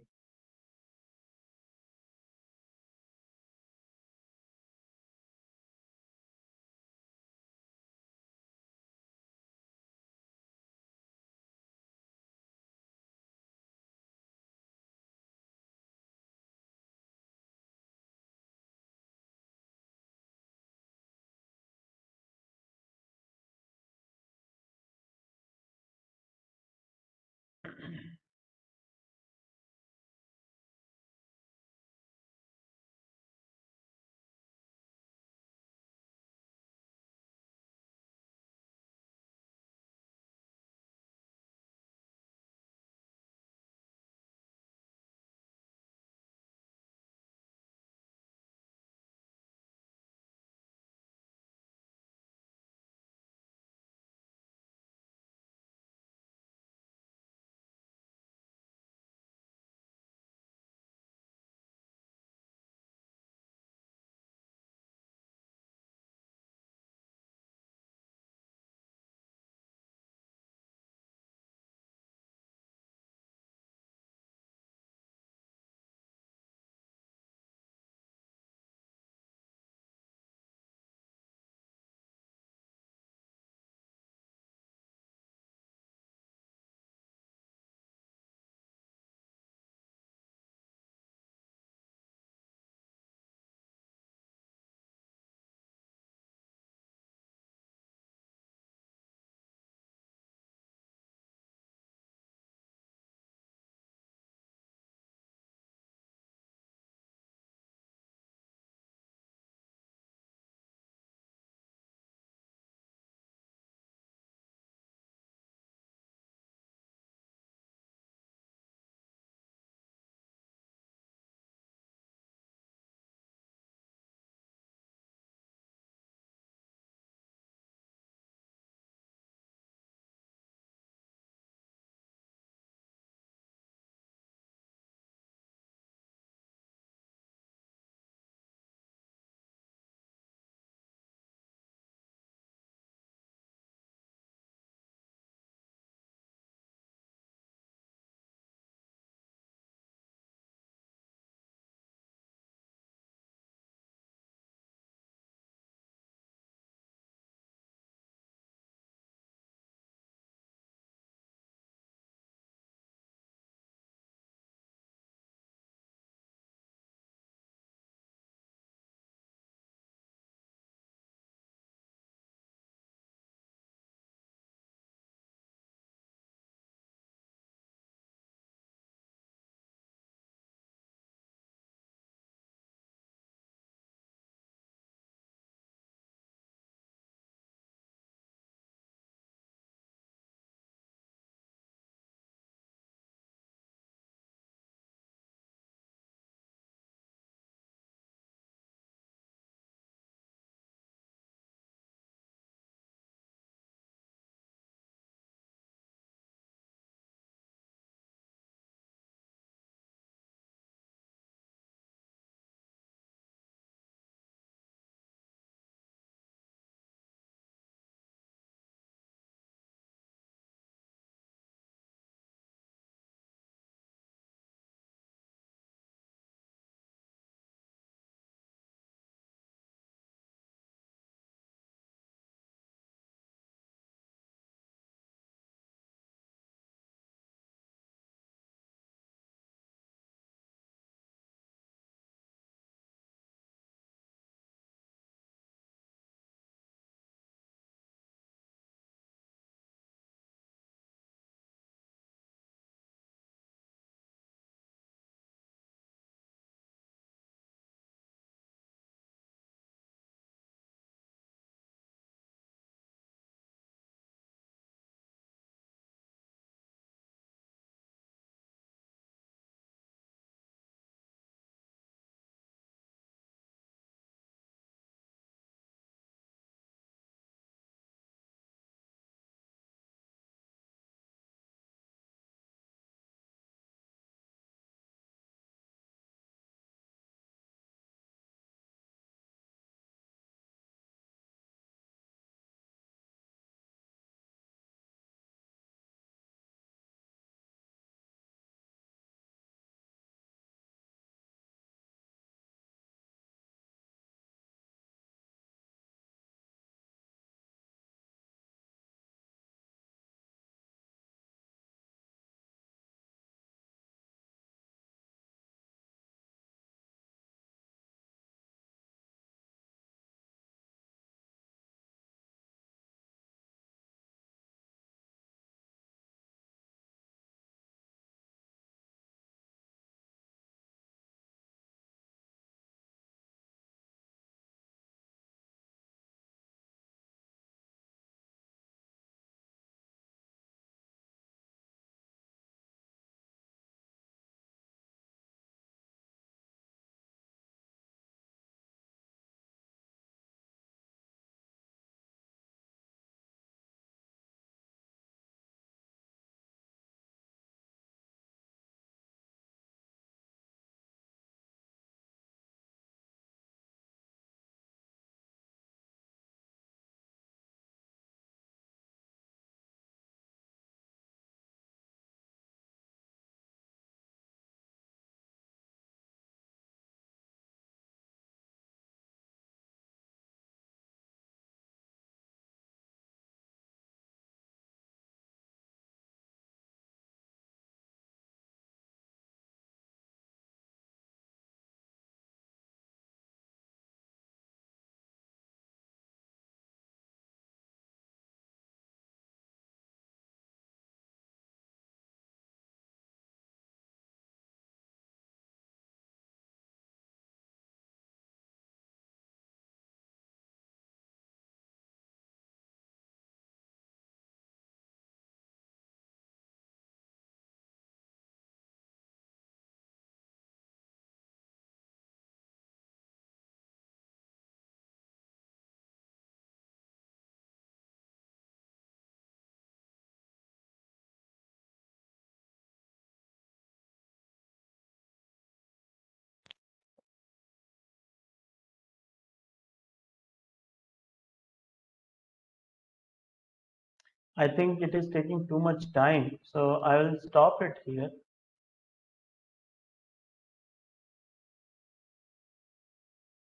I think it is taking too much time, so I will stop it here.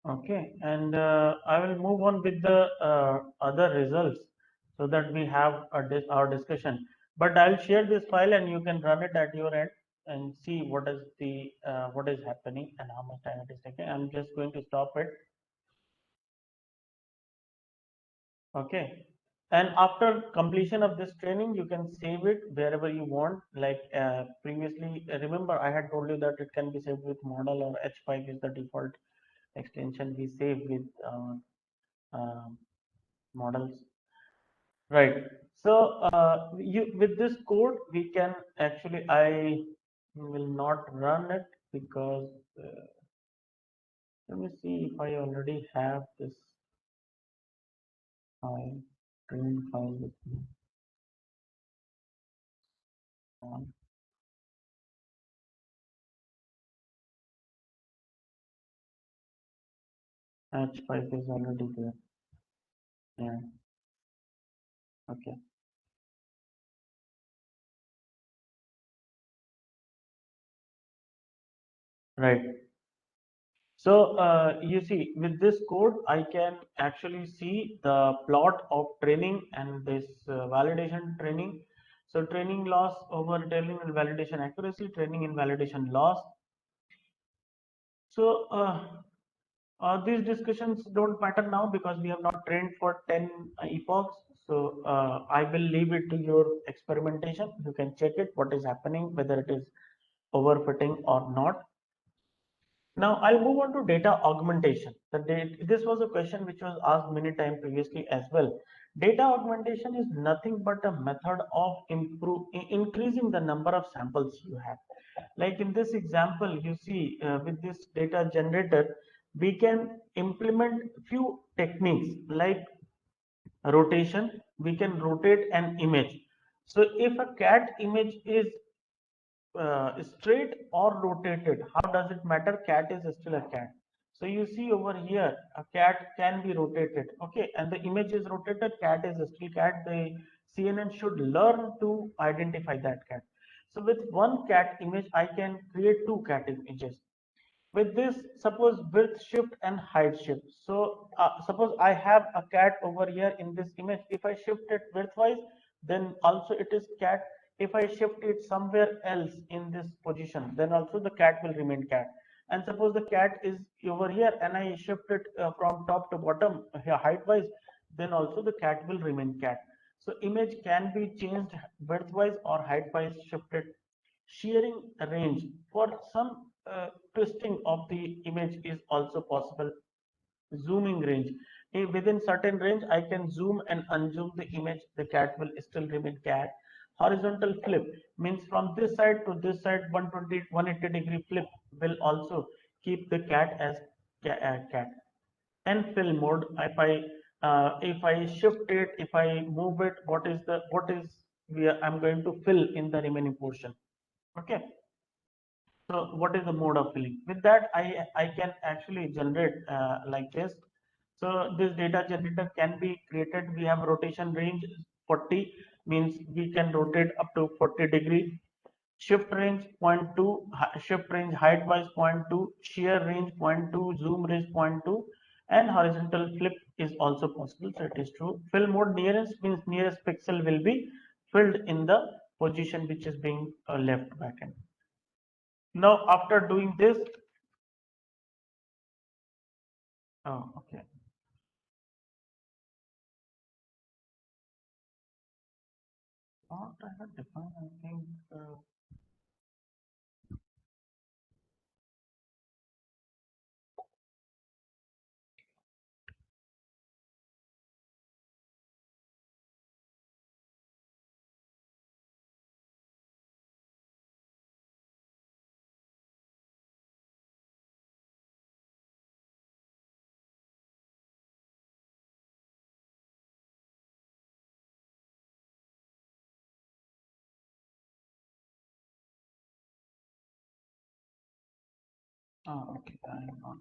Okay, and I will move on with the other results so that we have our discussion. But I'll share this file and you can run it at your end and see what is happening and how much time it is taking. I'm just going to stop it. Okay, and after completion of this training, you can save it wherever you want. Like previously, remember I had told you that it can be saved with model or H5 is the default extension we save with models, right? So you with this code we can actually, I will not run it because let me see if I already have this file, train file with me on H5 is already there. Yeah, okay, right. So you see, with this code, I can actually see the plot of training and this validation training. So training loss over training and validation accuracy, training and validation loss. So these discussions don't matter now because we have not trained for 10 epochs. So I will leave it to your experimentation. You can check it, what is happening, whether it is overfitting or not. Now I'll move on to data augmentation. This was a question which was asked many times previously as well. Data augmentation is nothing but a method of increasing the number of samples you have. Like in this example, you see with this data generator, we can implement few techniques like rotation. We can rotate an image. So if a cat image is straight or rotated, how does it matter? Cat is still a cat. So you see over here, a cat can be rotated, okay, and the image is rotated, cat is still cat. The CNN should learn to identify that cat. So with one cat image I can create two cat images. With this, suppose width shift and height shift. So suppose I have a cat over here in this image. If I shift it widthwise, then also it is cat. If I shift it somewhere else in this position, then also the cat will remain cat. And suppose the cat is over here and I shift it from top to bottom here height wise, then also the cat will remain cat. So image can be changed widthwise or height wise shifted. Shearing range for some twisting of the image is also possible. Zooming range, within certain range I can zoom and unzoom the image, the cat will still remain cat. Horizontal flip means from this side to this side, 180-degree flip will also keep the cat as cat. And fill mode, if I shift it, if I move it, what is I'm going to fill in the remaining portion. Okay, so what is the mode of filling? With that, I can actually generate like this. So this data generator can be created. We have rotation range 40, means we can rotate up to 40-degree. Shift range 0.2, shift range height wise 0.2, shear range 0.2, zoom range 0.2, and horizontal flip is also possible. So it is true. Fill mode nearest means nearest pixel will be filled in the position which is being left backend. Now, after doing this, oh, okay. What I have defined, I think, oh, okay, I am not.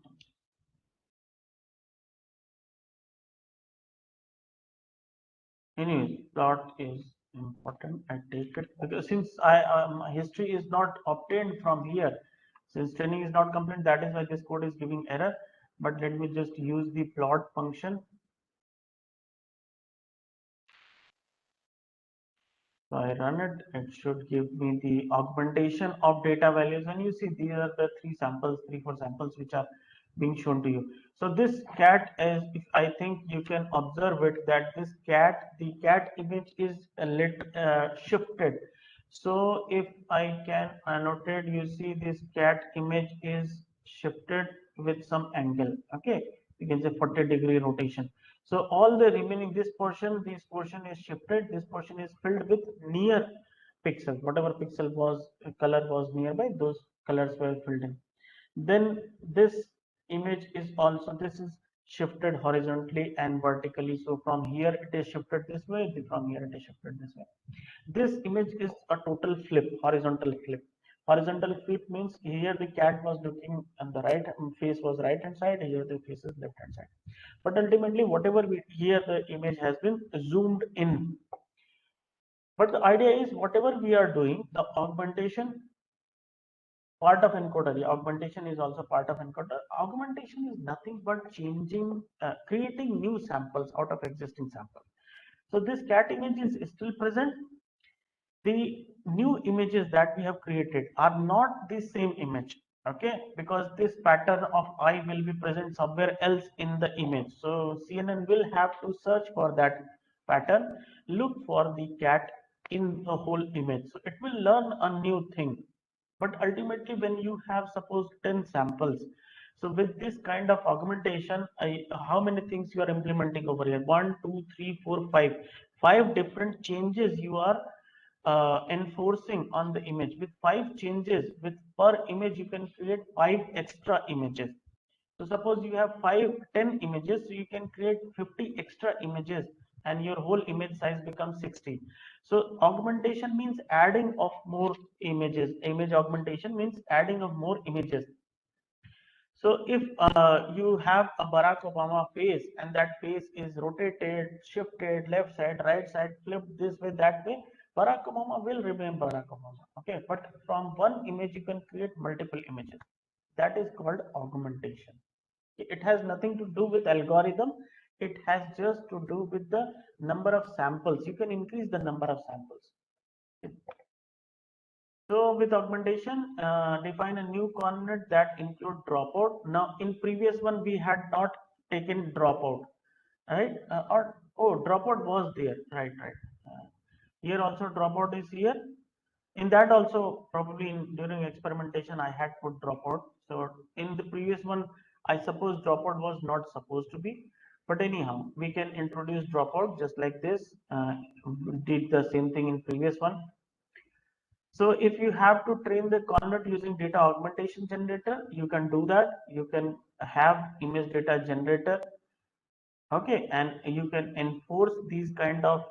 Anyways, plot is important. I take it because since history is not obtained from here, since training is not complete, that is why this code is giving error. But let me just use the plot function. So I run it, it should give me the augmentation of data values. And you see, these are the three samples, 4 samples which are being shown to you. So this cat is, if I think you can observe it, that this cat, the cat image is a little shifted. So if I can annotate, you see this cat image is shifted with some angle. Okay, you can say 40-degree rotation. So all the remaining this portion is shifted, this portion is filled with near pixels, whatever pixel was color was nearby, those colors were filled in. Then this image is also, this is shifted horizontally and vertically. So from here it is shifted this way, from here it is shifted this way. This image is a total flip, horizontal flip. Horizontal flip means here the cat was looking on the right, face was right hand side, here the face is left hand side. But ultimately, whatever we here the image has been zoomed in. But the idea is whatever we are doing, the augmentation part of encoder, the augmentation is also part of encoder. Augmentation is nothing but changing, creating new samples out of existing samples. So this cat image is still present. The new images that we have created are not the same image, okay, because this pattern of eye will be present somewhere else in the image. So CNN will have to search for that pattern, look for the cat in the whole image. So it will learn a new thing. But ultimately, when you have suppose 10 samples, so with this kind of augmentation, how many things you are implementing over here? 1, 2, 3, 4, 5. 5 different changes you are enforcing on the image. With 5 changes, with per image, you can create 5 extra images. So suppose you have 10 images, so you can create 50 extra images and your whole image size becomes 60. So augmentation means adding of more images. Image augmentation means adding of more images. So if you have a Barack Obama face and that face is rotated, shifted, left side, right side, flipped this way, that way, Barack Obama will remain Barack Obama. Okay, but from one image you can create multiple images. That is called augmentation. It has nothing to do with algorithm. It has just to do with the number of samples. You can increase the number of samples. So with augmentation, define a new coordinate that include dropout. Now in previous one we had not taken dropout, right? Dropout was there, right? Here also dropout is here. In that also probably during experimentation I had put dropout. So in the previous one, I suppose dropout was not supposed to be. But anyhow, we can introduce dropout just like this. Did the same thing in previous one. So if you have to train the coordinate using data augmentation generator, you can do that. You can have image data generator, okay, and you can enforce these kind of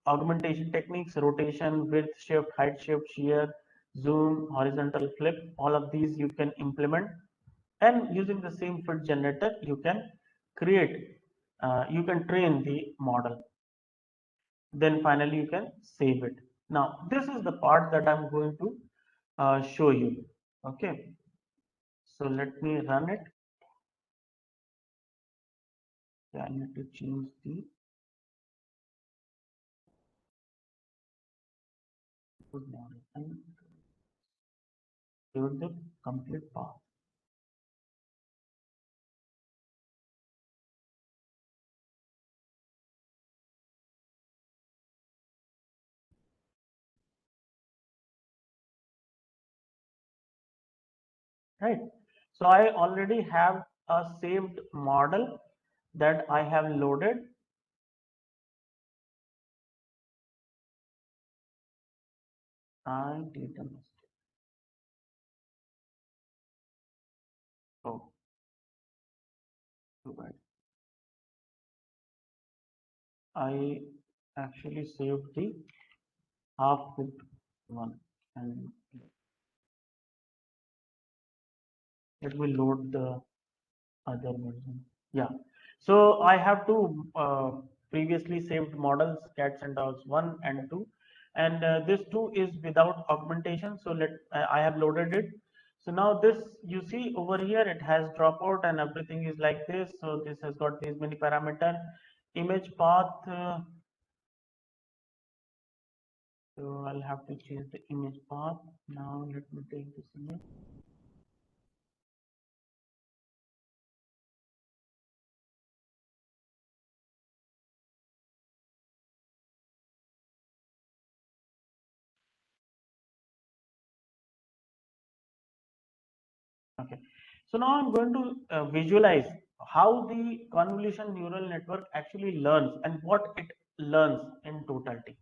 augmentation techniques: rotation, width shift, height shift, shear, zoom, horizontal flip. All of these you can implement, and using the same fit generator, you can create, you can train the model. Then finally you can save it. Now this is the part that I'm going to show you. Okay, so let me run it. Yeah, I need to change the input model and give the complete path. Right. So I already have a saved model that I have loaded. I did a mistake. Oh, too bad. I actually saved the half cooked one, and let me load the other version. Yeah. So I have to previously saved models, cats and dogs 1 and 2, and this 2 is without augmentation. So I have loaded it. So now this, you see over here, it has dropout and everything is like this. So this has got these many parameter. Image path, so I'll have to change the image path. Now let me take this image. Okay, so now I'm going to visualize how the convolution neural network actually learns and what it learns in totality.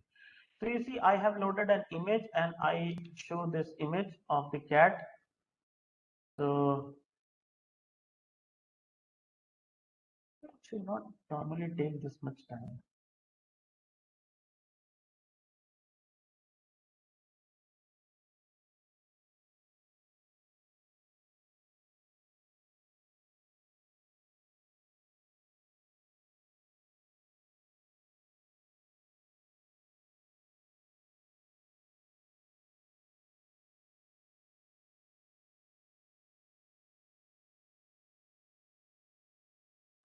So you see, I have loaded an image and I show this image of the cat. So it should not normally take this much time.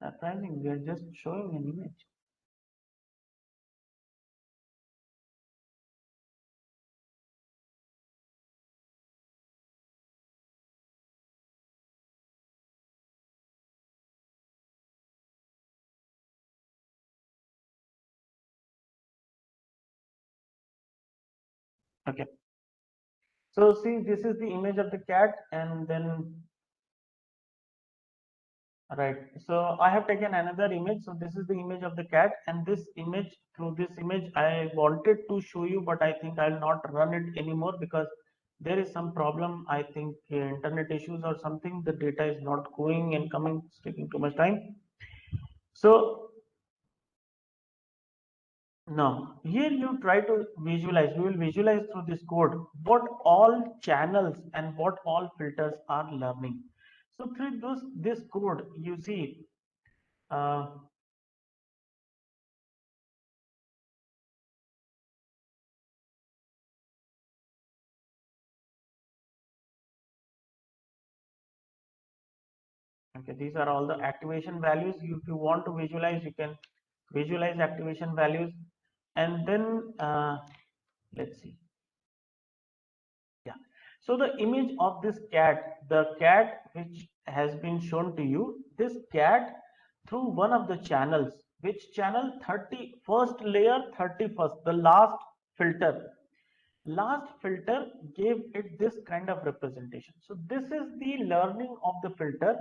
Surprising, we are just showing an image. Okay. So see, this is the image of the cat, and then right. So I have taken another image. So this is the image of the cat, and this image, through this image, I wanted to show you, but I think I'll not run it anymore because there is some problem. I think internet issues or something. The data is not going and coming, it's taking too much time. So now here you try to visualize. We will visualize through this code what all channels and what all filters are learning. So through this code, you see. Okay, these are all the activation values. If you want to visualize, you can visualize activation values, and then let's see. Yeah. So the image of this cat, the cat which has been shown to you, this cat through one of the channels, which channel 31st layer, 31st, the last filter. Last filter gave it this kind of representation. So this is the learning of the filter.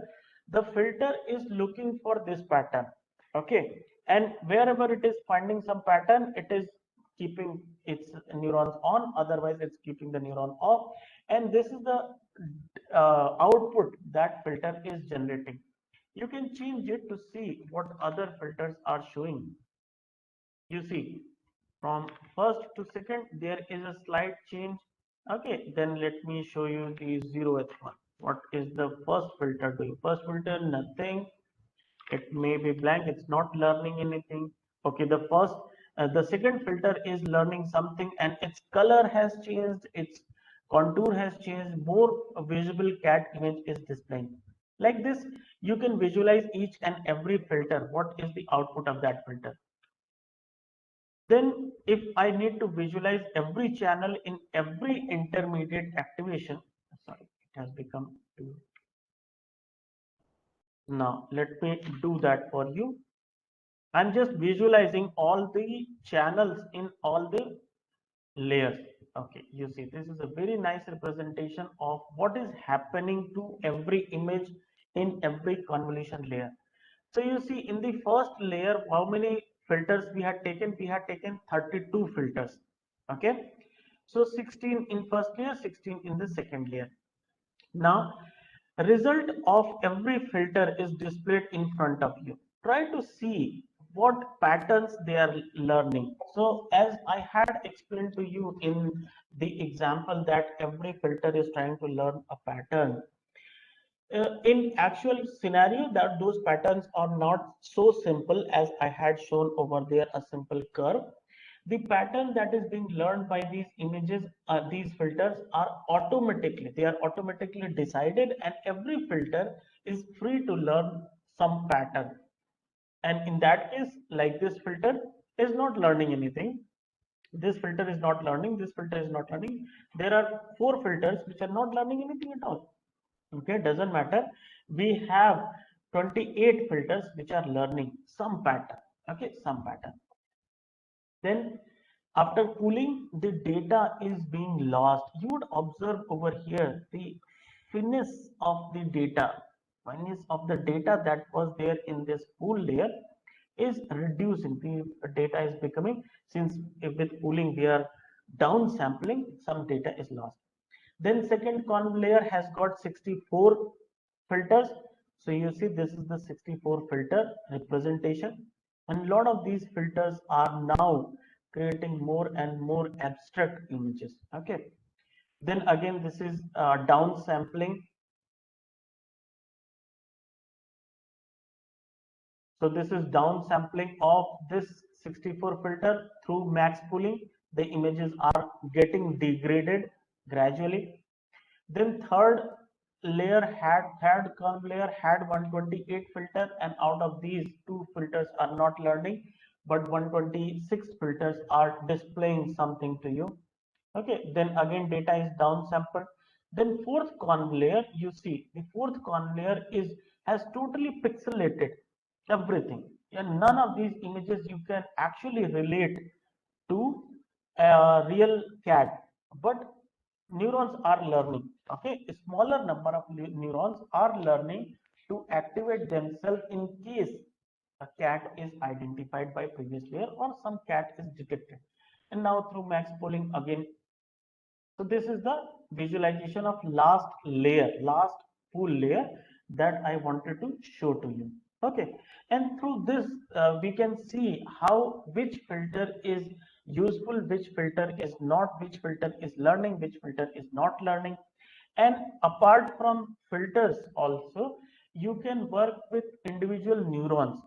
The filter is looking for this pattern. Okay. And wherever it is finding some pattern, it is keeping its neurons on, otherwise it's keeping the neuron off. And this is the output that filter is generating. You can change it to see what other filters are showing. You see, from first to second there is a slight change. Okay, then let me show you the 0th one. What is the first filter doing? First filter, nothing. It may be blank, it's not learning anything. Okay, the second filter is learning something, and its color has changed, its contour has changed, more visible cat image is displaying. Like this, you can visualize each and every filter. What is the output of that filter? Then if I need to visualize every channel in every intermediate activation, sorry, it has become two. Now let me do that for you. I'm just visualizing all the channels in all the layers. Okay, you see, this is a very nice representation of what is happening to every image in every convolution layer. So you see, in the first layer, how many filters we had taken? We had taken 32 filters. Okay, so 16 in first layer, 16 in the second layer. Now, result of every filter is displayed in front of you. Try to see what patterns they are learning. So as I had explained to you in the example that every filter is trying to learn a pattern. In actual scenario, that those patterns are not so simple as I had shown over there, a simple curve. The pattern that is being learned by these images, these filters are they are automatically decided, and every filter is free to learn some pattern. And in that case, like this filter is not learning anything. This filter is not learning, this filter is not learning. There are 4 filters which are not learning anything at all. Okay, doesn't matter. We have 28 filters which are learning some pattern. Okay, some pattern. Then after pooling, the data is being lost. You would observe over here the finesse of the data. Finesse of the data that was there in this pool layer is reducing. The data is becoming, since with pooling we are down sampling, some data is lost. Then second conv layer has got 64 filters. So you see this is the 64 filter representation, and a lot of these filters are now creating more and more abstract images. Okay, then again this is down sampling. So this is down sampling of this 64 filter through max pooling. The images are getting degraded gradually. Then third conv layer had 128 filter, and out of these 2 filters are not learning, but 126 filters are displaying something to you. Okay, then again data is downsampled. Then fourth conv layer, you see the fourth conv layer has totally pixelated everything, and none of these images you can actually relate to a real cat, but neurons are learning. Okay, a smaller number of neurons are learning to activate themselves in case a cat is identified by previous layer or some cat is detected. And now through max pooling again. So this is the visualization of last layer, last pool layer that I wanted to show to you. Okay, and through this we can see how which filter is useful, which filter is not, which filter is learning, which filter is not learning. And apart from filters also, you can work with individual neurons.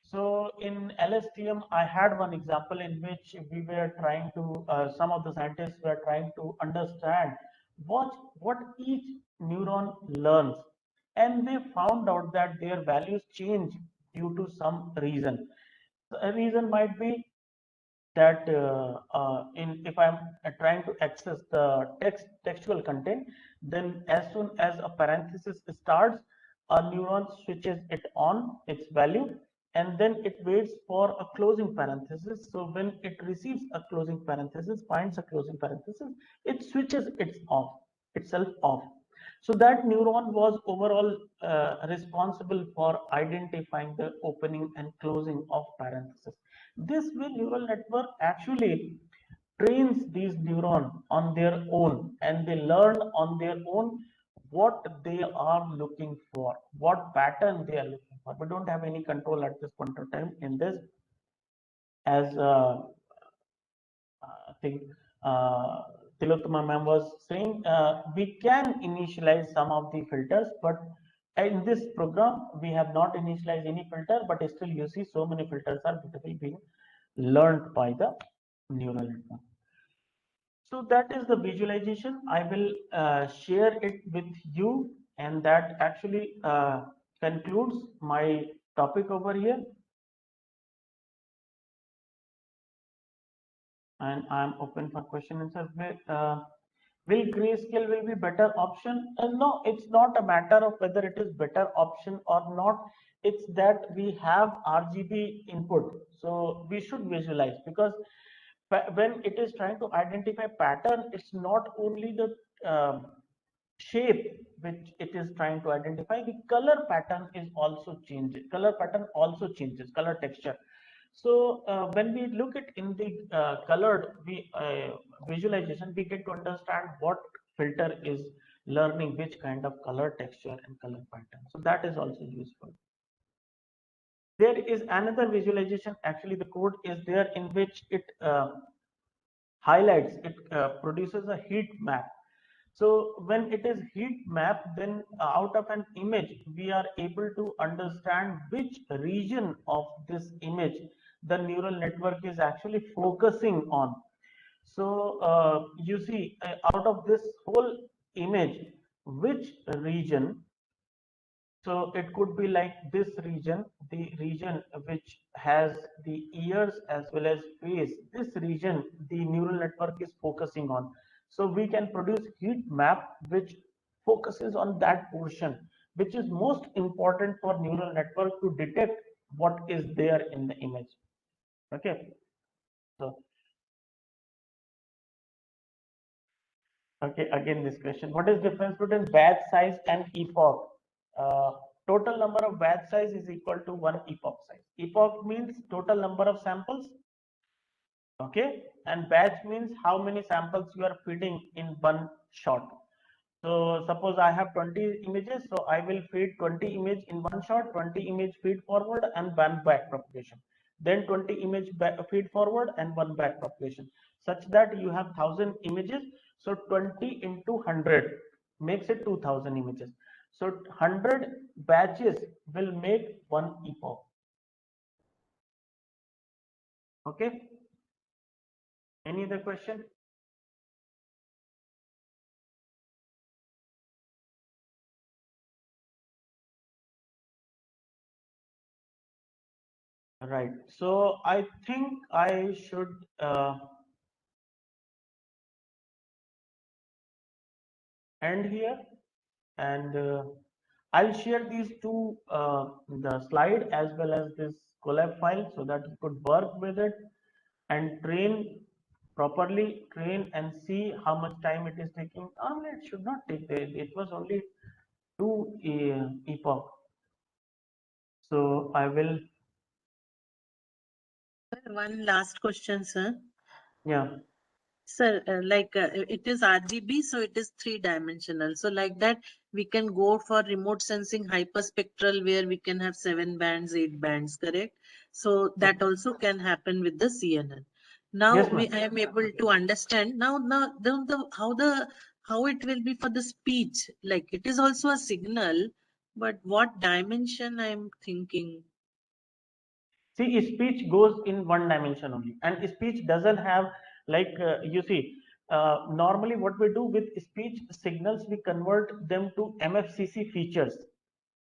So in LSTM, I had one example in which we were trying to, some of the scientists were trying to understand what each neuron learns. And they found out that their values change due to some reason. A reason might be that if I'm trying to access the textual content, then as soon as a parenthesis starts, a neuron switches it on its value, and then it waits for a closing parenthesis. So when it receives a closing parenthesis, finds a closing parenthesis, it switches itself off. So that neuron was overall responsible for identifying the opening and closing of parentheses. This way, neural network actually trains these neurons on their own, and they learn on their own what they are looking for, what pattern they are looking for. We don't have any control at this point of time in this, as I think Tilottama ma'am was saying, we can initialize some of the filters, but in this program, we have not initialized any filter, but still you see so many filters are beautifully being learned by the neural network. So that is the visualization. I will share it with you, and that actually concludes my topic over here. And I'm open for question and answer. Will grayscale will be better option? No, it's not a matter of whether it is better option or not. It's that we have RGB input, so we should visualize, because when it is trying to identify pattern, it's not only the shape which it is trying to identify. The color pattern is also changing. Color pattern also changes. Color texture. So when we look at in the colored visualization, we get to understand what filter is learning which kind of color texture and color pattern. So that is also useful. There is another visualization. Actually, the code is there in which it highlights. It produces a heat map. So when it is heat map, then out of an image, we are able to understand which region of this image the neural network is actually focusing on. So you see, out of this whole image, which region, so it could be like this region, the region which has the ears as well as face, this region the neural network is focusing on. So we can produce heat map which focuses on that portion, which is most important for neural network to detect what is there in the image. Okay. So okay, again this question, what is difference between batch size and epoch? Uh, Total number of batch size is equal to one epoch size. Epoch means total number of samples, okay, and batch means how many samples you are feeding in one shot. So suppose I have 20 images, so I will feed 20 image in one shot, 20 image feed forward and one back propagation. Then 20 image feed forward and one back propagation, such that you have 1000 images. So 20 into 100 makes it 2000 images. So 100 batches will make one epoch. Okay. Any other question? Right. So I think I should end here, and I'll share these two the slide as well as this collab file so that you could work with it and train properly, train and see how much time it is taking. It should not take it was only 2 epoch. So I will, One last question, sir. yeah. Sir, it is RGB, so it is 3-dimensional. So like that, we can go for remote sensing hyperspectral where we can have 7 bands, 8 bands, correct? So that also can happen with the CNN. Now Yes, ma'am. I am able to understand now how it will be for the speech. Like it is also a signal, but what dimension I am thinking. See, speech goes in one dimension only, and speech doesn't have like you see. Normally, what we do with speech signals, we convert them to MFCC features.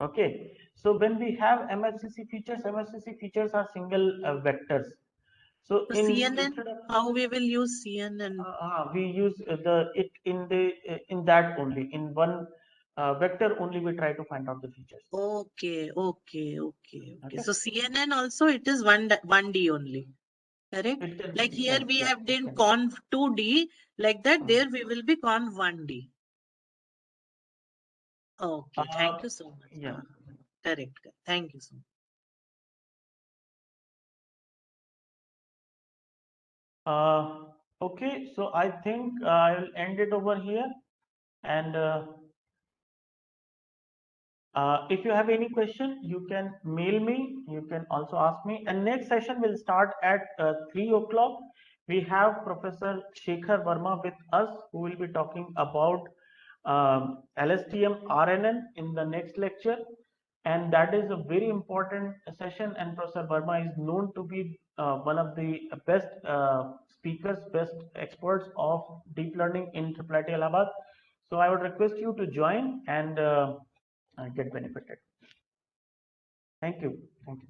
Okay, so when we have MFCC features are single vectors. So So in CNN, instead of how we will use CNN? we use the it in the in that only in one vector only we try to find out the features. Okay. Okay, So CNN also it is 1D only, correct? it can Like be, here yes, we yeah, have it done can. conv 2D, like that there we will be conv 1D. Okay, thank you so much. Yeah. Correct. Thank you so much. Okay, so I think I will end it over here, and if you have any question, you can mail me. You can also ask me. And next session will start at 3 o'clock. We have Professor Shekhar Verma with us, who will be talking about LSTM RNN in the next lecture. And that is a very important session. And Professor Verma is known to be one of the best speakers, best experts of deep learning in IIIT Allahabad. So I would request you to join and get benefited. Thank you. Thank you.